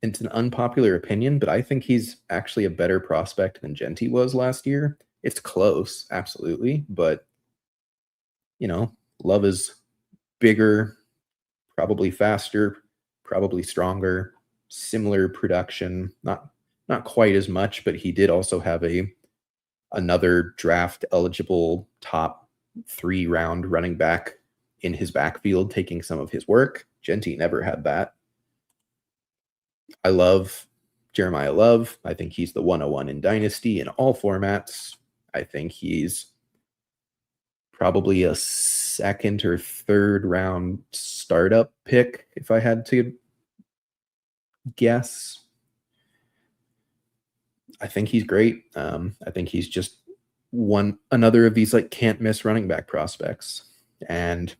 It's an unpopular opinion, but I think he's actually a better prospect than Genti was last year. It's close, absolutely, but Love is bigger, probably faster, probably stronger, similar production, not quite as much, but he did also have another draft eligible top 3 round running back in his backfield taking some of his work. Genti never had that. I love Jeremiah Love. I think he's the 101 in Dynasty in all formats. I think he's probably a 2nd or 3rd round startup pick, if I had to guess. I think he's great. I think he's just another of these like can't miss running back prospects. And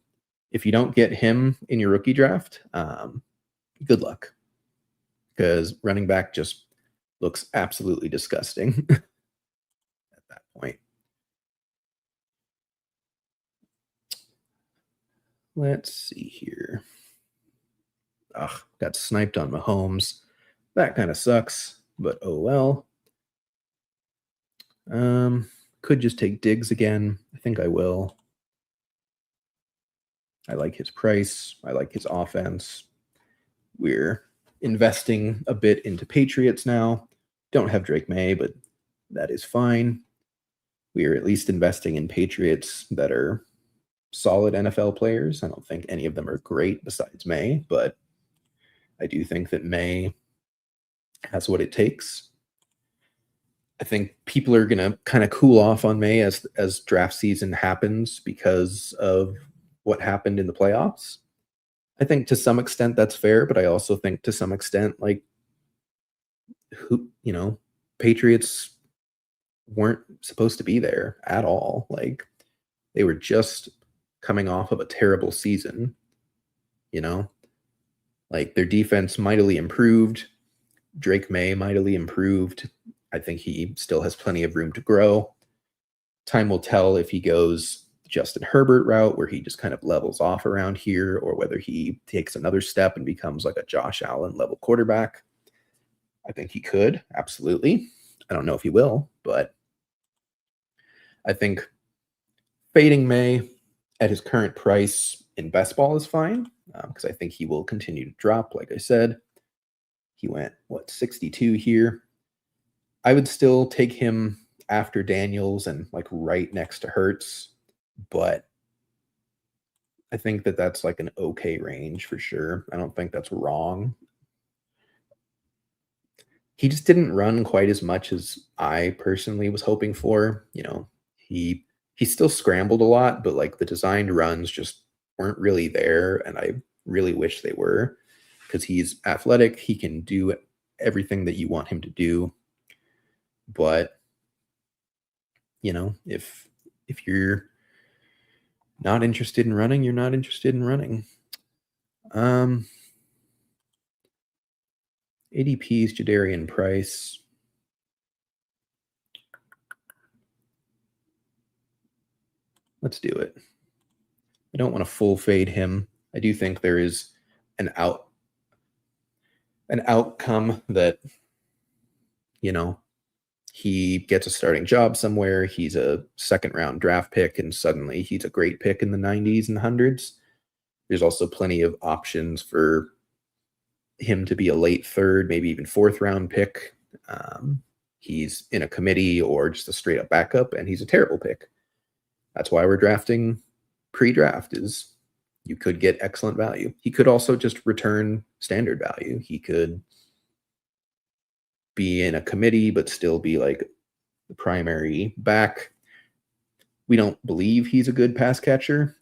if you don't get him in your rookie draft, good luck, because running back just looks absolutely disgusting at that point. Let's see here. Got sniped on Mahomes. That kind of sucks, but oh well. Could just take Diggs again. I think I will. I like his price. I like his offense. We're investing a bit into Patriots now. Don't have Drake May, but that is fine. We are at least investing in Patriots that are solid NFL players. I don't think any of them are great besides May, but I do think that May has what it takes. I think people are going to kind of cool off on May as draft season happens because of what happened in the playoffs. I think to some extent that's fair, but I also think to some extent, like, Patriots weren't supposed to be there at all. Like, they were just coming off of a terrible season, like their defense mightily improved. Drake May mightily improved. I think he still has plenty of room to grow. Time will tell if he goes Justin Herbert route where he just kind of levels off around here, or whether he takes another step and becomes like a Josh Allen level quarterback. I think he could, absolutely. I don't know if he will, but I think fading May at his current price in best ball is fine, because I think he will continue to drop. Like I said, he went 62 here. I would still take him after Daniels and like right next to Hurts, but I think that that's like an okay range for sure. I don't think that's wrong. He just didn't run quite as much as I personally was hoping for. He still scrambled a lot, but like the designed runs just weren't really there, and I really wish they were, because he's athletic. He can do everything that you want him to do. But, you know, if you're not interested in running, you're not interested in running. ADP's Jadarian Price. Let's do it. I don't want to full fade him. I do think there is an outcome that, you know, he gets a starting job somewhere. He's a second round draft pick, and suddenly he's a great pick in the 90s and 100s. There's also plenty of options for him to be a late third, maybe even fourth round pick. He's in a committee or just a straight up backup, and he's a terrible pick. That's why we're drafting pre-draft, is you could get excellent value. He could also just return standard value. He could be in a committee but still be like the primary back. We don't believe he's a good pass catcher.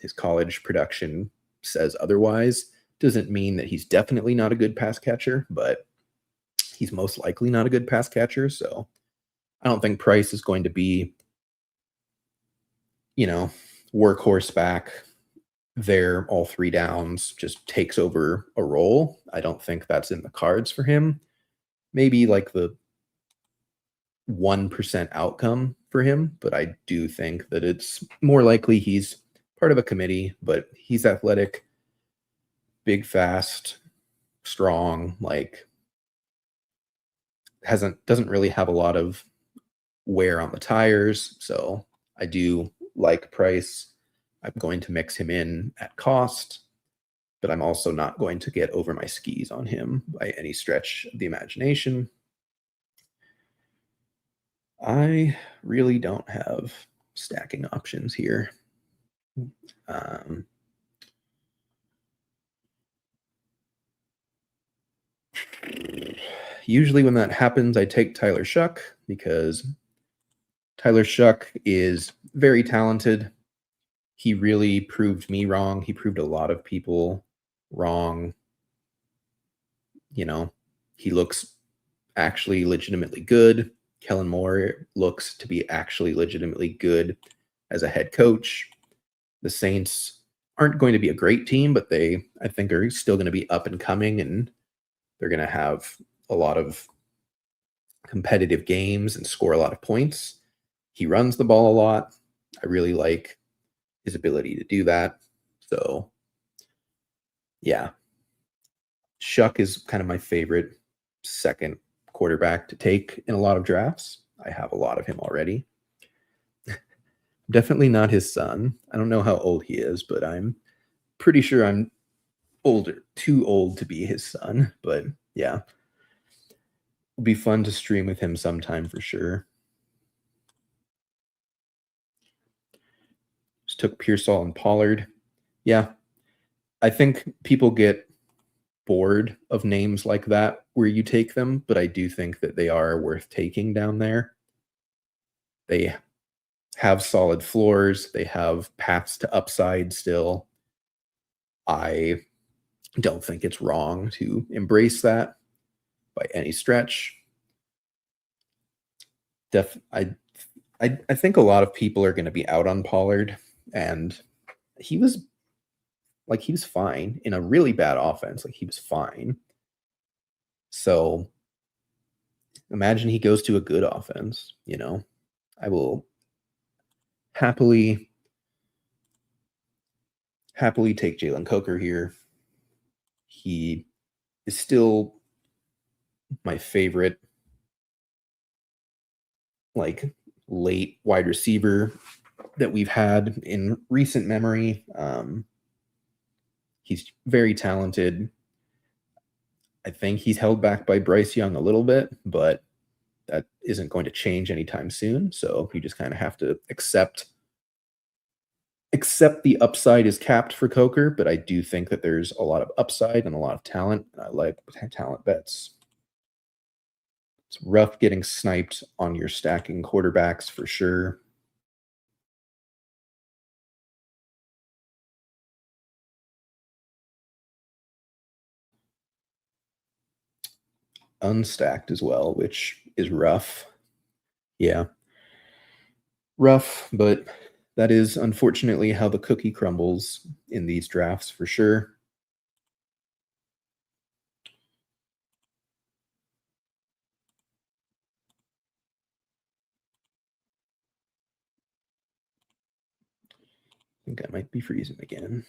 His college production says otherwise. Doesn't mean that he's definitely not a good pass catcher, but he's most likely not a good pass catcher. So I don't think Price is going to be, you know, workhorse back there all 3 downs, just takes over a role. I don't think that's in the cards for him. Maybe like the 1% outcome for him, but I do think that it's more likely he's part of a committee, but he's athletic, big, fast, strong, like doesn't really have a lot of wear on the tires. So I do like Price. I'm going to mix him in at cost, but I'm also not going to get over my skis on him by any stretch of the imagination. I really don't have stacking options here. Usually when that happens, I take Tyler Shuck because Tyler Shuck is very talented. He really proved me wrong. He proved a lot of people wrong. You know, he looks actually legitimately good. Kellen Moore looks to be actually legitimately good as a head coach. The Saints aren't going to be a great team, but they, I think, are still going to be up and coming, and they're going to have a lot of competitive games and score a lot of points. He runs the ball a lot. I really like his ability to do that. So, yeah, Shuck is kind of my favorite second quarterback to take in a lot of drafts. I have a lot of him already. Definitely not his son. I don't know how old he is, but I'm pretty sure I'm too old to be his son. But yeah, it'll be fun to stream with him sometime for sure. Just took Pearsall and Pollard. Yeah, I think people get bored of names like that where you take them, but I do think that they are worth taking down there. They have solid floors. They have paths to upside still. I don't think it's wrong to embrace that by any stretch. I think a lot of people are going to be out on Pollard, and he was fine in a really bad offense. Like, he was fine. So imagine he goes to a good offense, you know. I will happily take Jalen Coker here. He is still my favorite, like, late wide receiver that we've had in recent memory. He's very talented. I think he's held back by Bryce Young a little bit, but that isn't going to change anytime soon. So you just kind of have to accept the upside is capped for Coker, but I do think that there's a lot of upside and a lot of talent. I like talent bets. It's rough getting sniped on your stacking quarterbacks for sure. unstacked as well, which is rough. Yeah. Rough, but that is unfortunately how the cookie crumbles in these drafts for sure. I think I might be freezing again.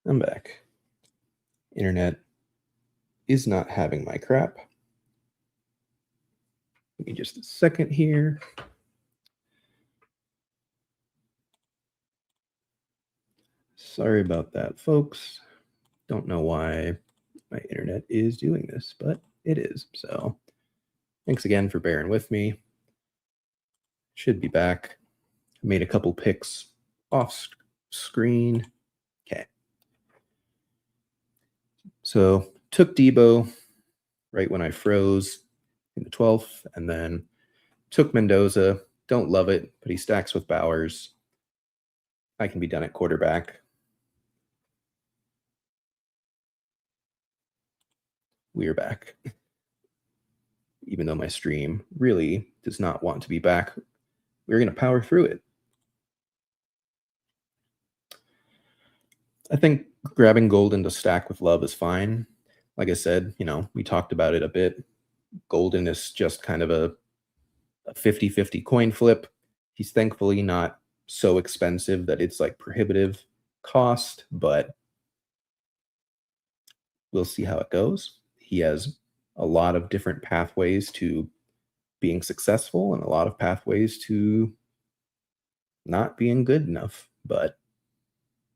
I'm back. Internet is not having my crap. Give me just a second here. Sorry about that, folks. Don't know why my internet is doing this, but it is. So thanks again for bearing with me. Should be back. Made a couple picks off screen. Okay. So took Debo right when I froze in the 12th, and then took Mendoza. Don't love it, but he stacks with Bowers. I can be done at quarterback. We are back. Even though my stream really does not want to be back, we're going to power through it. I think grabbing Golden to stack with Love is fine. Like I said, we talked about it a bit. Golden is just kind of a 50-50 coin flip. He's thankfully not so expensive that it's like prohibitive cost, but we'll see how it goes. He has a lot of different pathways to being successful and a lot of pathways to not being good enough. But,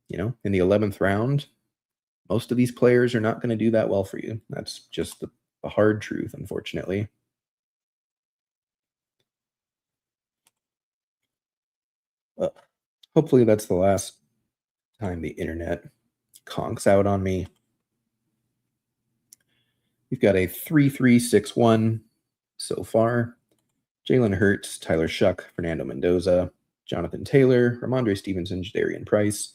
in the 11th round, most of these players are not going to do that well for you. That's just the hard truth, unfortunately. Hopefully that's the last time the internet conks out on me. We've got a 3-3-6-1 so far. Jalen Hurts, Tyler Shuck, Fernando Mendoza, Jonathan Taylor, Ramondre Stevenson, Jadarian Price,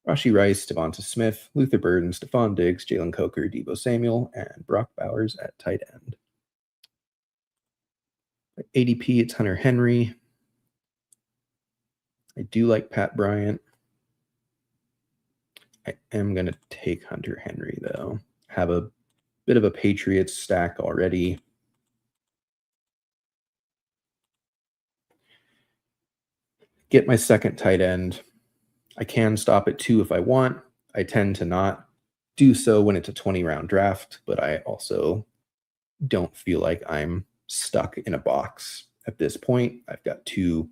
Rashee Rice, Devonta Smith, Luther Burden, Stephon Diggs, Jalen Coker, Deebo Samuel, and Brock Bowers at tight end. At ADP, it's Hunter Henry. I do like Pat Bryant. I am going to take Hunter Henry, though. Have a bit of a Patriots stack already. Get my second tight end. I can stop at 2 if I want. I tend to not do so when it's a 20-round draft, but I also don't feel like I'm stuck in a box at this point. I've got two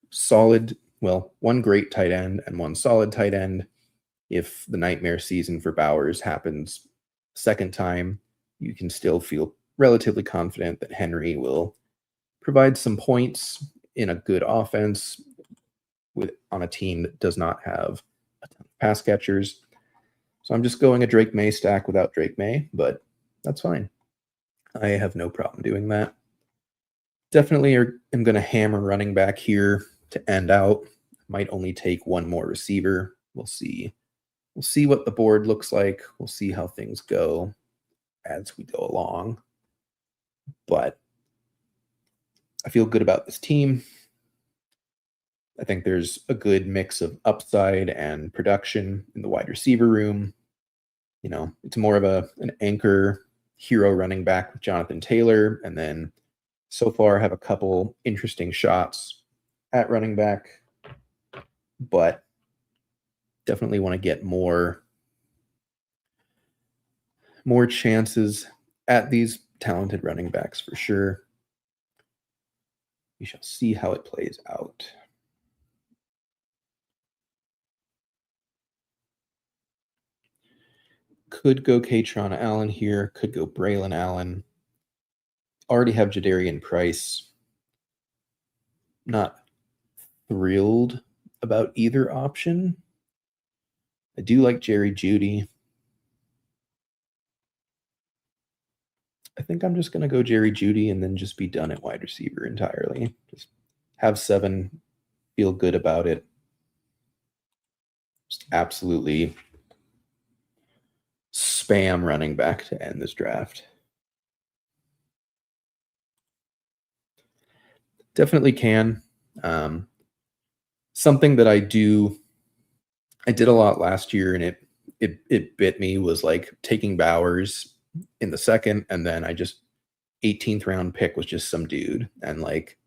solid, well, one great tight end and one solid tight end. If the nightmare season for Bowers happens second time, you can still feel relatively confident that Henry will provide some points in a good offense on a team that does not have a ton of pass catchers. So I'm just going a Drake May stack without Drake May, but that's fine. I have no problem doing that. Definitely am going to hammer running back here to end out. Might only take one more receiver. We'll see. We'll see what the board looks like. We'll see how things go as we go along. But I feel good about this team. I think there's a good mix of upside and production in the wide receiver room. You know, it's more of an anchor hero running back with Jonathan Taylor, and then so far have a couple interesting shots at running back, but definitely want to get more chances at these talented running backs for sure. We shall see how it plays out. Could go Katron Allen here. Could go Braylon Allen. Already have Jadarian Price. Not thrilled about either option. I do like Jerry Jeudy. I think I'm just going to go Jerry Jeudy and then just be done at wide receiver entirely. Just have 7, feel good about it. Just absolutely spam running back to end this draft. Definitely can. Something that I did a lot last year, and it bit me, was like taking Bowers in the second, and then 18th round pick was just some dude, and like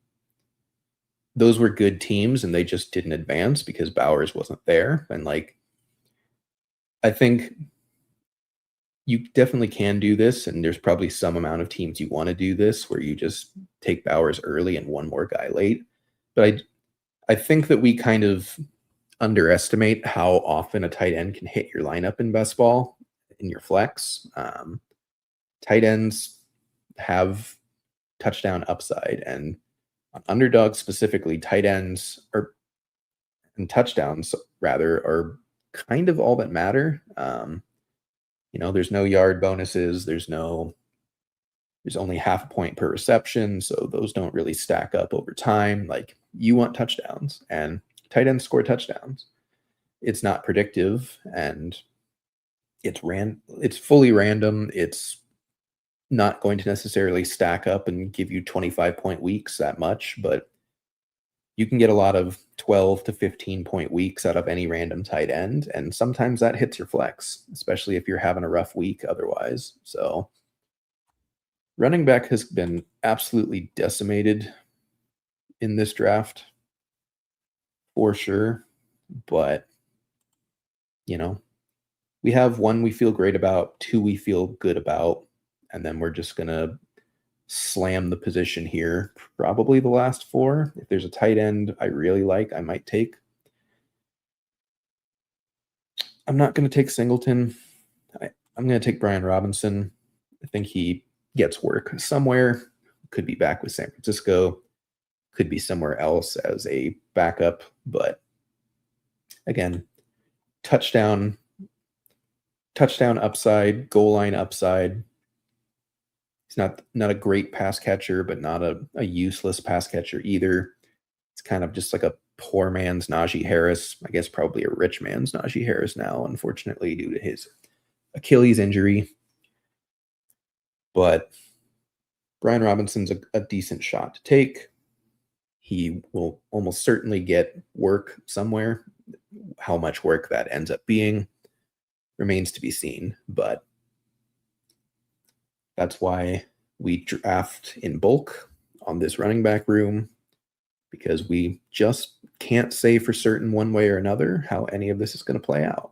those were good teams, and they just didn't advance because Bowers wasn't there. And like I think you definitely can do this, and there's probably some amount of teams you want to do this where you just take Bowers early and one more guy late. But I think that we kind of underestimate how often a tight end can hit your lineup in best ball, in your flex. Tight ends have touchdown upside, and on Underdog specifically, tight ends and touchdowns rather are kind of all that matter. You know, there's no yard bonuses. There's only half a point per reception, so those don't really stack up over time. Like, you want touchdowns, and tight ends score touchdowns. It's not predictive, and it's fully random. It's not going to necessarily stack up and give you 25-point weeks that much, but you can get a lot of 12 to 15-point weeks out of any random tight end, and sometimes that hits your flex, especially if you're having a rough week otherwise. So running back has been absolutely decimated in this draft for sure, but you know, we have 1 we feel great about, 2 we feel good about, and then we're just going to slam the position here. Probably the last 4. If there's a tight end I really like, I might take. I'm not going to take Singleton. I'm going to take Brian Robinson. I think he gets work somewhere. Could be back with San Francisco. Could be somewhere else as a backup. But again, touchdown upside, goal line upside. He's not a great pass catcher, but not a useless pass catcher either. It's kind of just like a poor man's Najee Harris. I guess probably a rich man's Najee Harris now, unfortunately, due to his Achilles injury. But Brian Robinson's a decent shot to take. He will almost certainly get work somewhere. How much work that ends up being remains to be seen, but that's why we draft in bulk on this running back room, because we just can't say for certain one way or another how any of this is going to play out.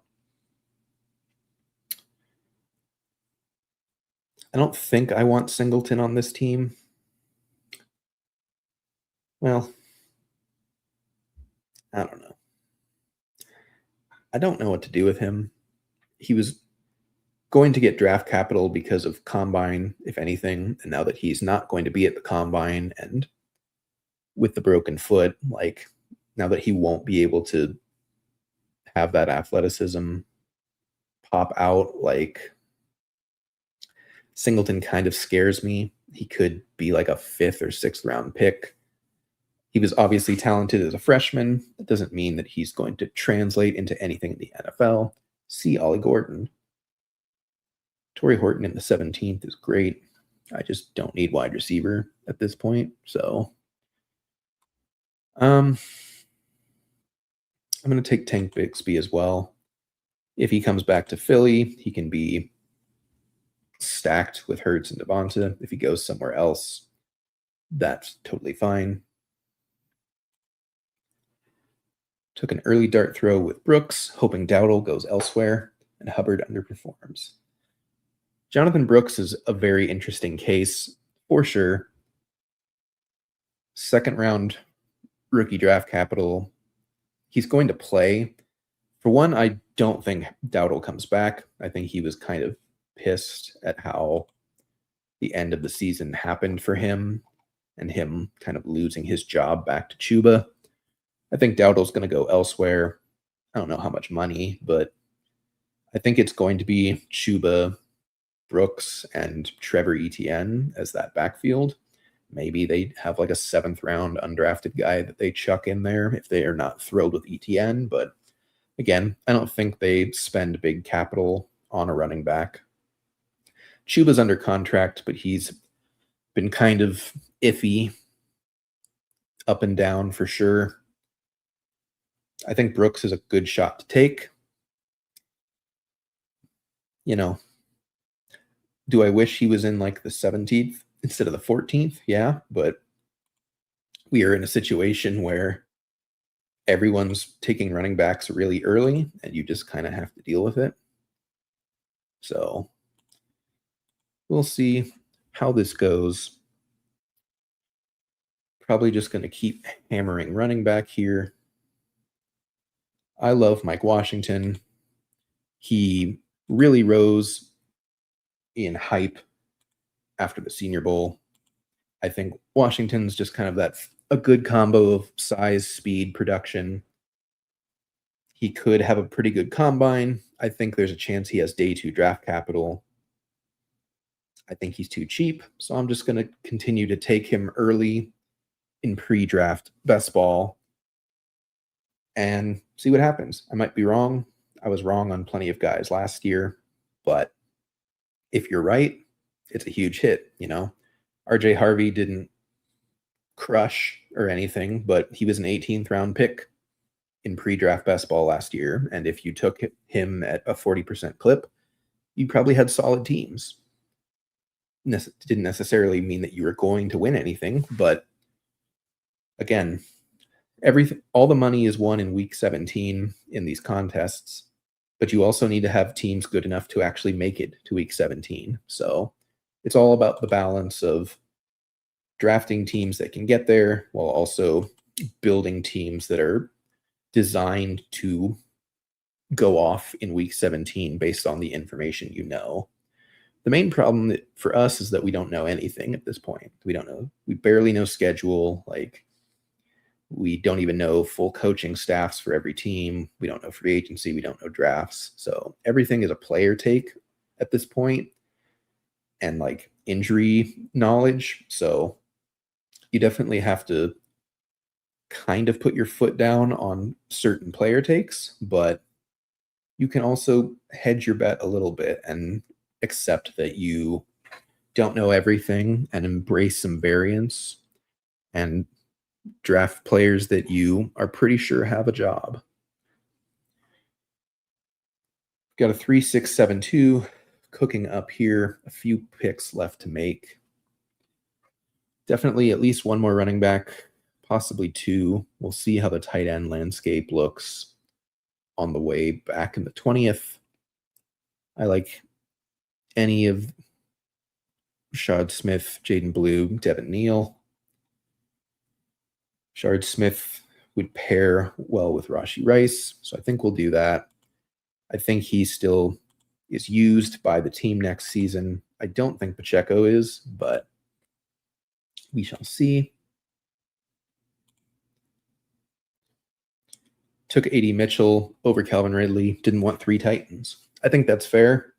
I don't think I want Singleton on this team. Well, I don't know. I don't know what to do with him. He was going to get draft capital because of combine, if anything, and now that he's not going to be at the combine and with the broken foot, like now that he won't be able to have that athleticism pop out, like Singleton kind of scares me. He could be like a 5th or 6th round pick. He was obviously talented as a freshman. That doesn't mean that he's going to translate into anything in the NFL. See Ollie Gordon. Torrey Horton in the 17th is great. I just don't need wide receiver at this point. So I'm going to take Tank Bixby as well. If he comes back to Philly, he can be stacked with Hurts and Devonta. If he goes somewhere else, that's totally fine. Took an early dart throw with Brooks, hoping Dowdle goes elsewhere, and Hubbard underperforms. Jonathan Brooks is a very interesting case, for sure. 2nd round rookie draft capital. He's going to play. For one, I don't think Dowdle comes back. I think he was kind of pissed at how the end of the season happened for him and him kind of losing his job back to Chuba. I think Dowdle's going to go elsewhere. I don't know how much money, but I think it's going to be Chuba, Brooks, and Trevor Etienne as that backfield. Maybe they have like a 7th round undrafted guy that they chuck in there if they are not thrilled with Etienne. But again, I don't think they spend big capital on a running back. Chuba's under contract, but he's been kind of iffy, up and down for sure. I think Brooks is a good shot to take. You know, do I wish he was in like the 17th instead of the 14th? Yeah, but we are in a situation where everyone's taking running backs really early and you just kind of have to deal with it. So we'll see how this goes. Probably just going to keep hammering running back here. I love Mike Washington. He really rose in hype after the Senior Bowl. I think Washington's just kind of a good combo of size, speed, production. He could have a pretty good combine. I think there's a chance he has day 2 draft capital. I think he's too cheap, so I'm just going to continue to take him early in pre-draft best ball and see what happens. I might be wrong. I was wrong on plenty of guys last year, but if you're right, it's a huge hit, you know. RJ Harvey didn't crush or anything, but he was an 18th round pick in pre-draft best ball last year, and if you took him at a 40% clip, you probably had solid teams. Didn't necessarily mean that you were going to win anything, but again, all the money is won in week 17 in these contests, but you also need to have teams good enough to actually make it to week 17. So it's all about the balance of drafting teams that can get there while also building teams that are designed to go off in week 17 based on the information you know. The main problem for us is that we don't know anything at this point. We don't know. We barely know schedule. Like, we don't even know full coaching staffs for every team. We don't know free agency. We don't know drafts. So everything is a player take at this point and like injury knowledge. So you definitely have to kind of put your foot down on certain player takes, but you can also hedge your bet a little bit and accept that you don't know everything and embrace some variance and draft players that you are pretty sure have a job. Got a 3-6-7-2 cooking up here. A few picks left to make. Definitely at least one more running back, possibly 2. We'll see how the tight end landscape looks on the way back in the 20th. I like any of Rashad Smith, Jaden Blue, Devin Neal. Rashad Smith would pair well with Rashee Rice, so I think we'll do that. I think he still is used by the team next season. I don't think Pacheco is, but we shall see. Took A.D. Mitchell over Calvin Ridley. Didn't want 3 Titans. I think that's fair.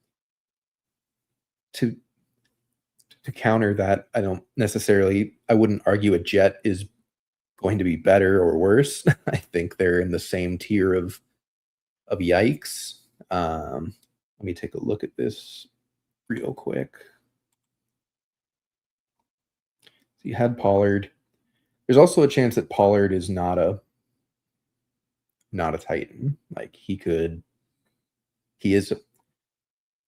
To counter that, I wouldn't argue a Jet is going to be better or worse. I think they're in the same tier of yikes. Let me take a look at this real quick. So you had Pollard. There's also a chance that Pollard is not a Titan. Like he is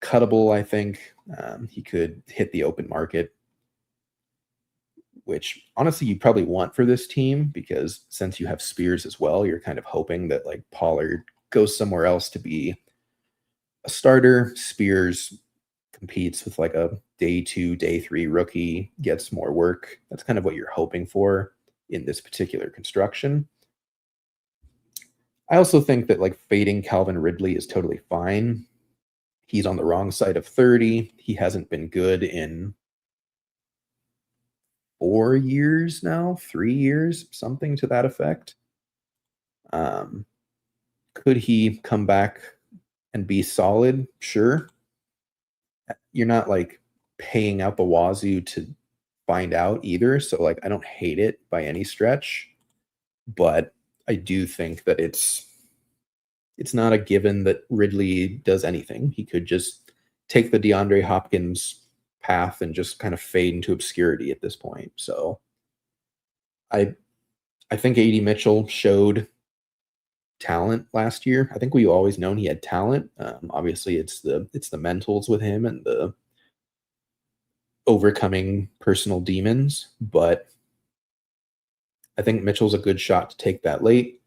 cuttable, I think. He could hit the open market, which honestly you probably want for this team, because since you have Spears as well, you're kind of hoping that like Pollard goes somewhere else to be a starter. Spears competes with like a day 2, day 3 rookie, gets more work. That's kind of what you're hoping for in this particular construction. I also think that like fading Calvin Ridley is totally fine. He's on the wrong side of 30. He hasn't been good in 4 years now, 3 years, something to that effect. Could he come back and be solid? Sure. You're not like paying out the wazoo to find out either. So like I don't hate it by any stretch, but I do think that it's not a given that Ridley does anything. He could just take the DeAndre Hopkins path and just kind of fade into obscurity at this point. So I think A.D. Mitchell showed talent last year. I think we've always known he had talent. Obviously, it's the mentals with him and the overcoming personal demons, but I think Mitchell's a good shot to take that late.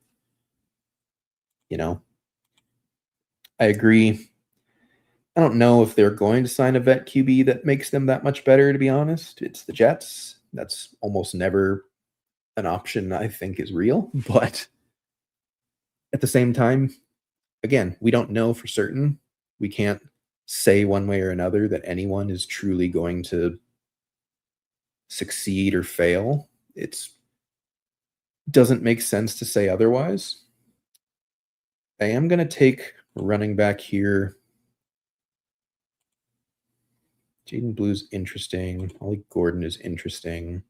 I agree. I don't know if they're going to sign a vet QB that makes them that much better, to be honest. It's the Jets. That's almost never an option I think is real. But at the same time, again, we don't know for certain. We can't say one way or another that anyone is truly going to succeed or fail. It doesn't make sense to say otherwise. I am going to take running back here. Jaden Blue's interesting. Ollie Gordon is interesting.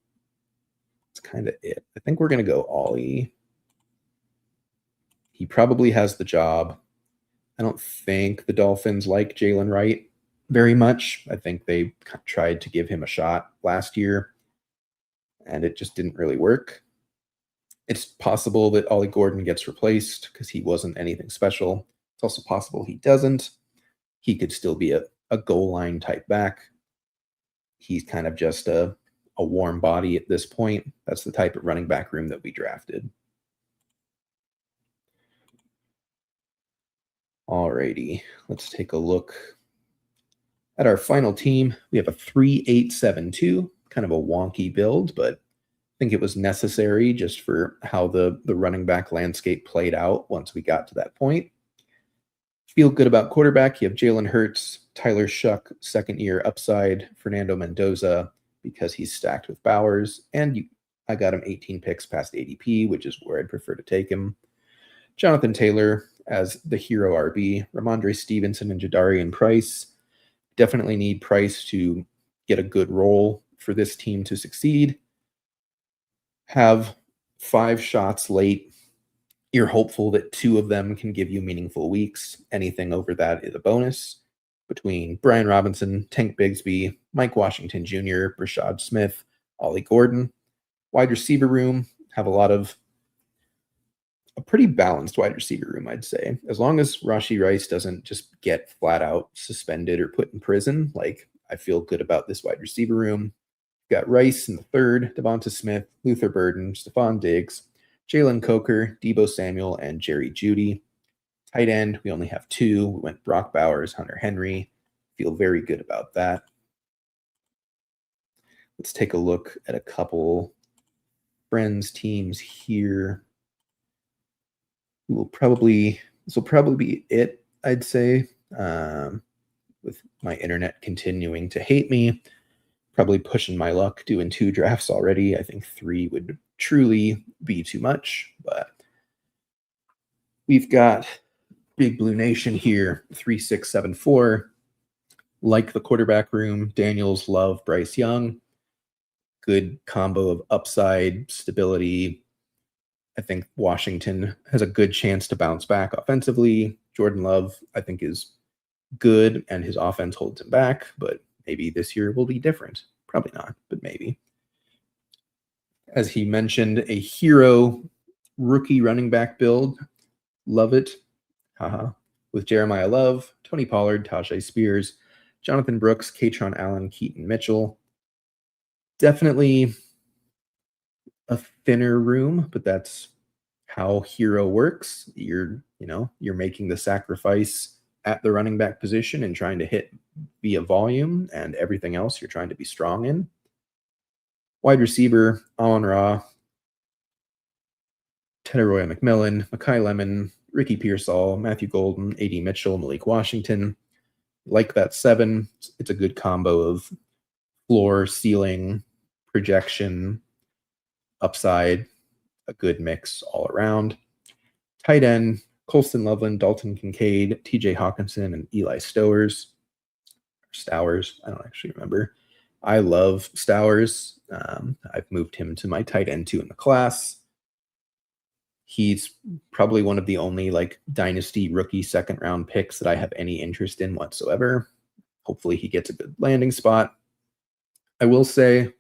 That's kind of it. I think we're going to go Ollie. He probably has the job. I don't think the Dolphins like Jalen Wright very much. I think they tried to give him a shot last year, and it just didn't really work. It's possible that Ollie Gordon gets replaced because he wasn't anything special. It's also possible he doesn't. He could still be a goal line type back. He's kind of just a warm body at this point. That's the type of running back room that we drafted. Alrighty, let's take a look at our final team. We have a 3-8-7-2, kind of a wonky build, but I think it was necessary just for how the running back landscape played out once we got to that point. Feel good about quarterback. You have Jalen Hurts, Tyler Shuck, second-year upside, Fernando Mendoza, because he's stacked with Bowers, and I got him 18 picks past ADP, which is where I'd prefer to take him. Jonathan Taylor as the hero RB, Ramondre Stevenson and Jadarian Price. Definitely need Price to get a good role for this team to succeed. Have 5 shots late. You're hopeful that 2 of them can give you meaningful weeks. Anything over that is a bonus. Between Brian Robinson, Tank Bigsby, Mike Washington Jr., Rashad Smith, Ollie Gordon. Wide receiver room, have a pretty balanced wide receiver room, I'd say. As long as Rashee Rice doesn't just get flat out suspended or put in prison, like I feel good about this wide receiver room. Got Rice in the 3rd, Devonta Smith, Luther Burden, Stephon Diggs, Jalen Coker, Deebo Samuel, and Jerry Jeudy. Tight end, we only have 2. We went Brock Bowers, Hunter Henry. Feel very good about that. Let's take a look at a couple friends' teams here. This will probably be it, I'd say, with my internet continuing to hate me. Probably pushing my luck doing 2 drafts already. I think 3 would truly be too much, but we've got Big Blue Nation here, 3674. Like the quarterback room, Daniels, Love, Bryce Young. Good combo of upside, stability. I think Washington has a good chance to bounce back offensively. Jordan Love, I think, is good, and his offense holds him back, but maybe this year will be different. Probably not, but maybe. As he mentioned, a hero rookie running back build. Love it. Haha. With Jeremiah Love, Tony Pollard, Tajay Spears, Jonathan Brooks, Katron Allen, Keaton Mitchell. Definitely a thinner room, but that's how hero works. You're making the sacrifice at the running back position and trying to hit via volume, and everything else you're trying to be strong in. Wide receiver, Amon-Ra, Tedaroya McMillan, Mekhi Lemon, Ricky Pearsall, Matthew Golden, A.D. Mitchell, Malik Washington. Like that 7, it's a good combo of floor, ceiling, projection, upside, a good mix all around. Tight end, Colston Loveland, Dalton Kincaid, TJ Hawkinson, and Eli Stowers. Stowers, I don't actually remember. I love Stowers. I've moved him to my tight end 2 in the class. He's probably one of the only dynasty rookie 2nd round picks that I have any interest in whatsoever. Hopefully he gets a good landing spot. I will say,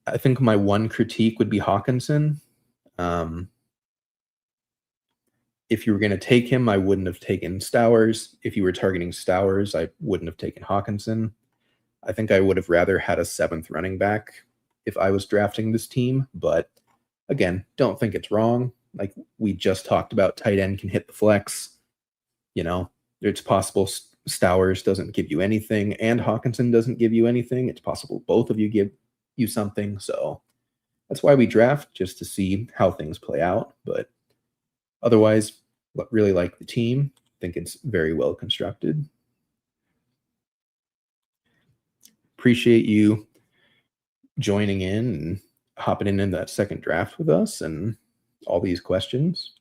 I think my one critique would be Hawkinson. If you were going to take him, I wouldn't have taken Stowers. If you were targeting Stowers, I wouldn't have taken Hawkinson. I think I would have rather had a 7th running back if I was drafting this team, but again, don't think it's wrong. Like we just talked about, tight end can hit the flex. It's possible Stowers doesn't give you anything and Hawkinson doesn't give you anything. It's possible both of you give you something. So that's why we draft, just to see how things play out. But otherwise, really like the team. I think it's very well constructed. Appreciate you joining in and hopping in that second draft with us and all these questions.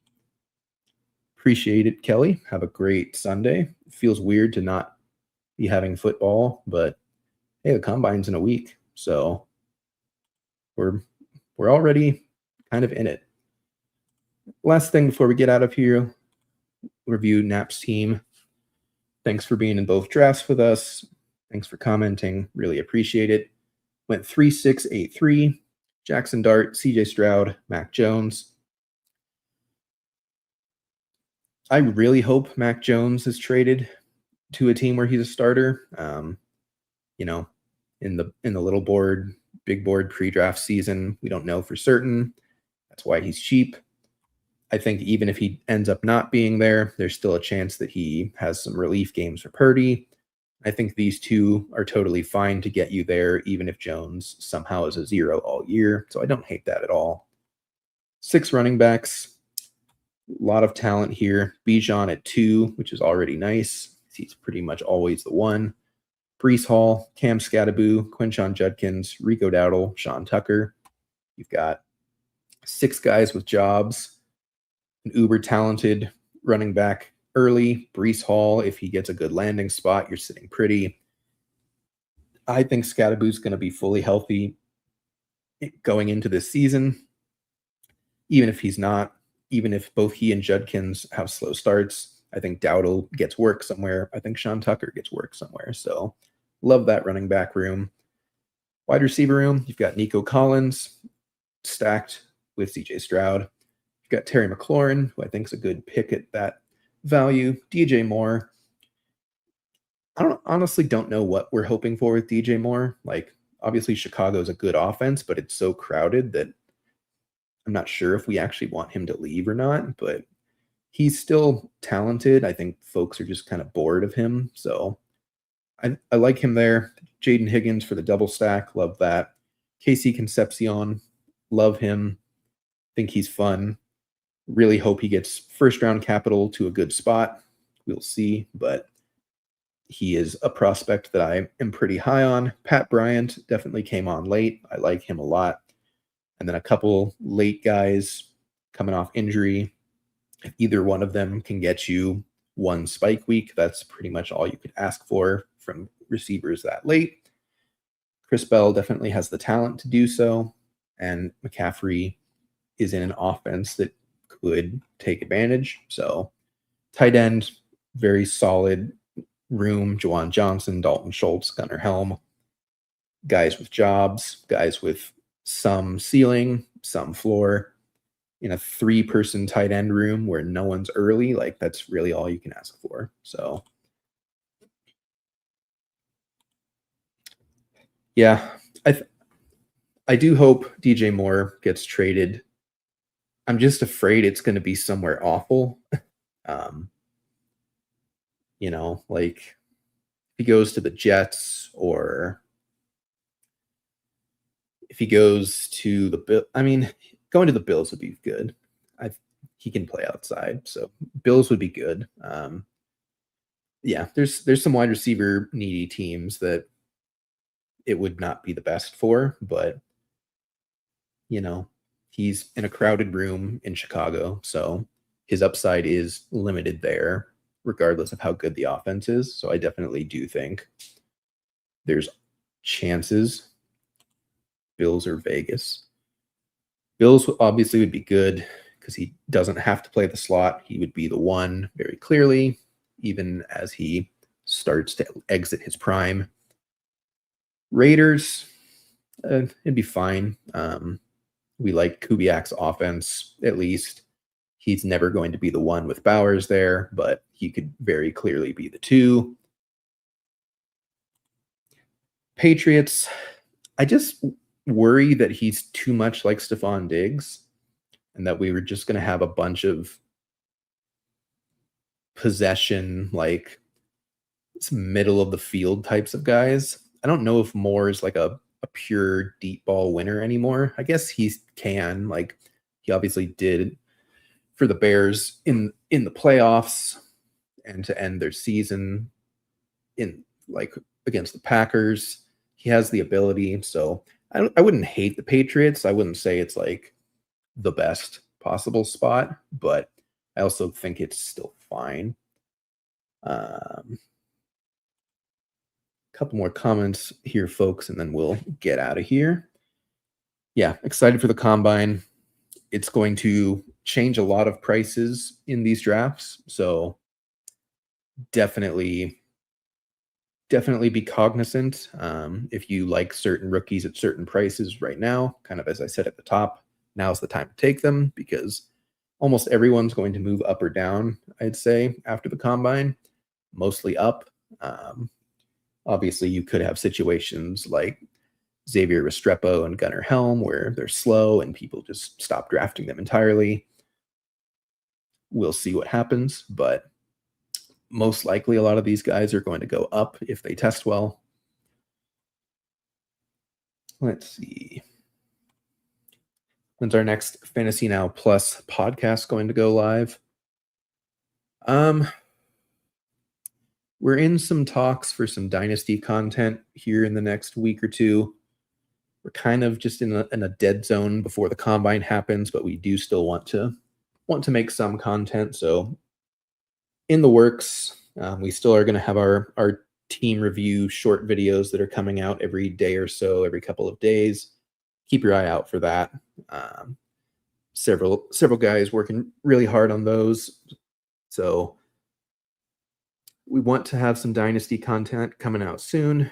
Appreciate it, Kelly. Have a great Sunday. It feels weird to not be having football, but hey, the combine's in a week, so we're already kind of in it. Last thing before we get out of here, review Nap's team. Thanks for being in both drafts with us. Thanks for commenting. Really appreciate it. Went 3-6-8-3. Jackson Dart, CJ Stroud, Mac Jones. I really hope Mac Jones is traded to a team where he's a starter. In the little board, big board pre-draft season, we don't know for certain. That's why he's cheap. I think even if he ends up not being there, there's still a chance that he has some relief games for Purdy. I think these two are totally fine to get you there, even if Jones somehow is a 0 all year. So I don't hate that at all. 6 running backs. A lot of talent here. Bijan at 2, which is already nice. He's pretty much always the one. Breece Hall, Cam Scattaboo, Quinshon Judkins, Rico Dowdle, Sean Tucker. You've got 6 guys with jobs. An uber talented running back early. Breece Hall, if he gets a good landing spot, you're sitting pretty. I think Scattaboo's going to be fully healthy going into this season. Even if he's not, even if both he and Judkins have slow starts, I think Dowdle gets work somewhere. I think Sean Tucker gets work somewhere. So love that running back room. Wide receiver room, you've got Nico Collins stacked with CJ Stroud. You've got Terry McLaurin, who I think is a good pick at that value. DJ Moore. Honestly don't know what we're hoping for with DJ Moore. Obviously Chicago's a good offense, but it's so crowded that I'm not sure if we actually want him to leave or not, but he's still talented. I think folks are just kind of bored of him. So I like him there. Jaden Higgins for the double stack. Love that. Casey Concepcion. Love him. Think he's fun. Really hope he gets first round capital to a good spot. We'll see, but he is a prospect that I am pretty high on. Pat Bryant definitely came on late. I like him a lot. And then a couple late guys coming off injury. If either one of them can get you one spike week, that's pretty much all you could ask for from receivers that late. Chris Bell definitely has the talent to do so. And McCaffrey is in an offense that could take advantage. So tight end, very solid room. Juwan Johnson, Dalton Schultz, Gunnar Helm. Guys with jobs, guys with some ceiling, some floor. In a 3-person tight end room where no one's early, like that's really all you can ask for. So yeah, I do hope DJ Moore gets traded. I'm just afraid it's going to be somewhere awful. Like if he goes to the Jets or if he goes to the Bill, I mean, going to the Bills would be good. He can play outside, so Bills would be good. Yeah, there's some wide receiver needy teams that it would not be the best for, but he's in a crowded room in Chicago, so his upside is limited there, regardless of how good the offense is. So I definitely do think there's chances. Bills or Vegas. Bills obviously would be good because he doesn't have to play the slot. He would be the one very clearly, even as he starts to exit his prime. Raiders, it'd be fine. We like Kubiak's offense, at least. He's never going to be the one with Bowers there, but he could very clearly be the 2. Patriots, I just worry that he's too much like Stephon Diggs and that we were just going to have a bunch of possession, like middle of the field types of guys. I don't know if Moore is like a pure deep ball winner anymore. I guess he can. Like he obviously did for the Bears in the playoffs and to end their season in like against the Packers. He has the ability. So I wouldn't hate the Patriots. I wouldn't say it's like the best possible spot, but I also think it's still fine. Couple more comments here, folks, and then we'll get out of here. Yeah, excited for the combine. It's going to change a lot of prices in these drafts, so definitely be cognizant. If you like certain rookies at certain prices right now, kind of as I said at the top, now's the time to take them because almost everyone's going to move up or down, I'd say, after the combine, mostly up. Obviously, you could have situations like Xavier Restrepo and Gunnar Helm where they're slow and people just stop drafting them entirely. We'll see what happens, but most likely a lot of these guys are going to go up if they test well. Let's see. When's our next Fantasy Now Plus podcast going to go live? We're in some talks for some Dynasty content here in the next week or two. We're kind of just in a dead zone before the combine happens, but we do still want to make some content. So in the works, we still are going to have our team review short videos that are coming out every day or so, every couple of days. Keep your eye out for that. Several guys working really hard on those. So we want to have some Dynasty content coming out soon,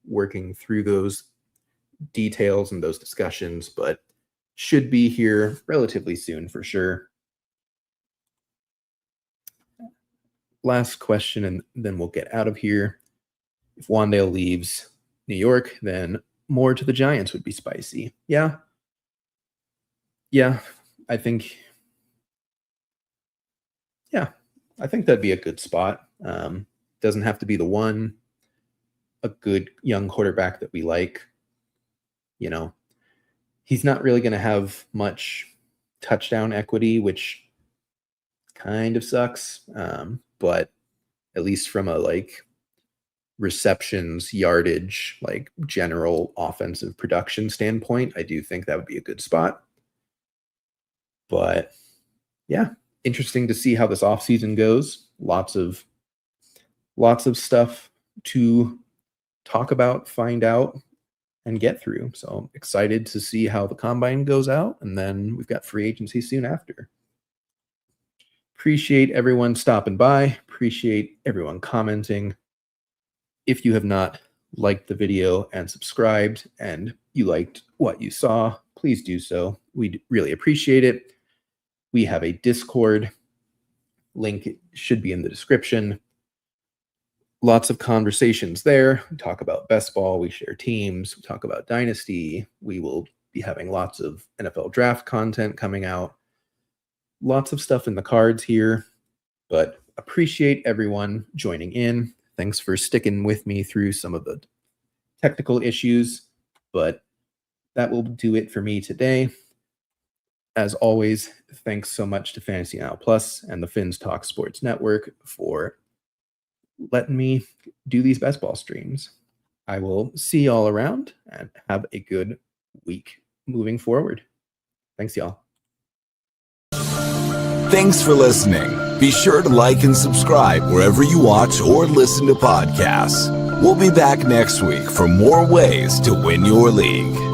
working through those details and those discussions, but should be here relatively soon for sure. Last question, and then we'll get out of here. If Wandale leaves New York, then more to the Giants would be spicy. Yeah, I think that'd be a good spot. Doesn't have to be the one. a good young quarterback that we like. You know, he's not really going to have much touchdown equity, which kind of sucks. But at least from a like receptions, yardage, like general offensive production standpoint, I do think that would be a good spot. But yeah, interesting to see how this offseason goes. Lots of stuff to talk about, find out, and get through. So excited to see how the combine goes out, and then we've got free agency soon after. Appreciate everyone stopping by. Appreciate everyone commenting. If you have not liked the video and subscribed and you liked what you saw, please do so. We'd really appreciate it. We have a Discord. Link should be in the description. Lots of conversations there. We talk about best ball. We share teams. We talk about Dynasty. We will be having lots of NFL draft content coming out. Lots of stuff in the cards here, but appreciate everyone joining in. Thanks for sticking with me through some of the technical issues, but that will do it for me today. As always, thanks so much to Fantasy Now Plus and the Fins Talk Sports Network for letting me do these best ball streams. I will see y'all around and have a good week moving forward. Thanks, y'all. Thanks for listening. Be sure to like and subscribe wherever you watch or listen to podcasts. We'll be back next week for more ways to win your league.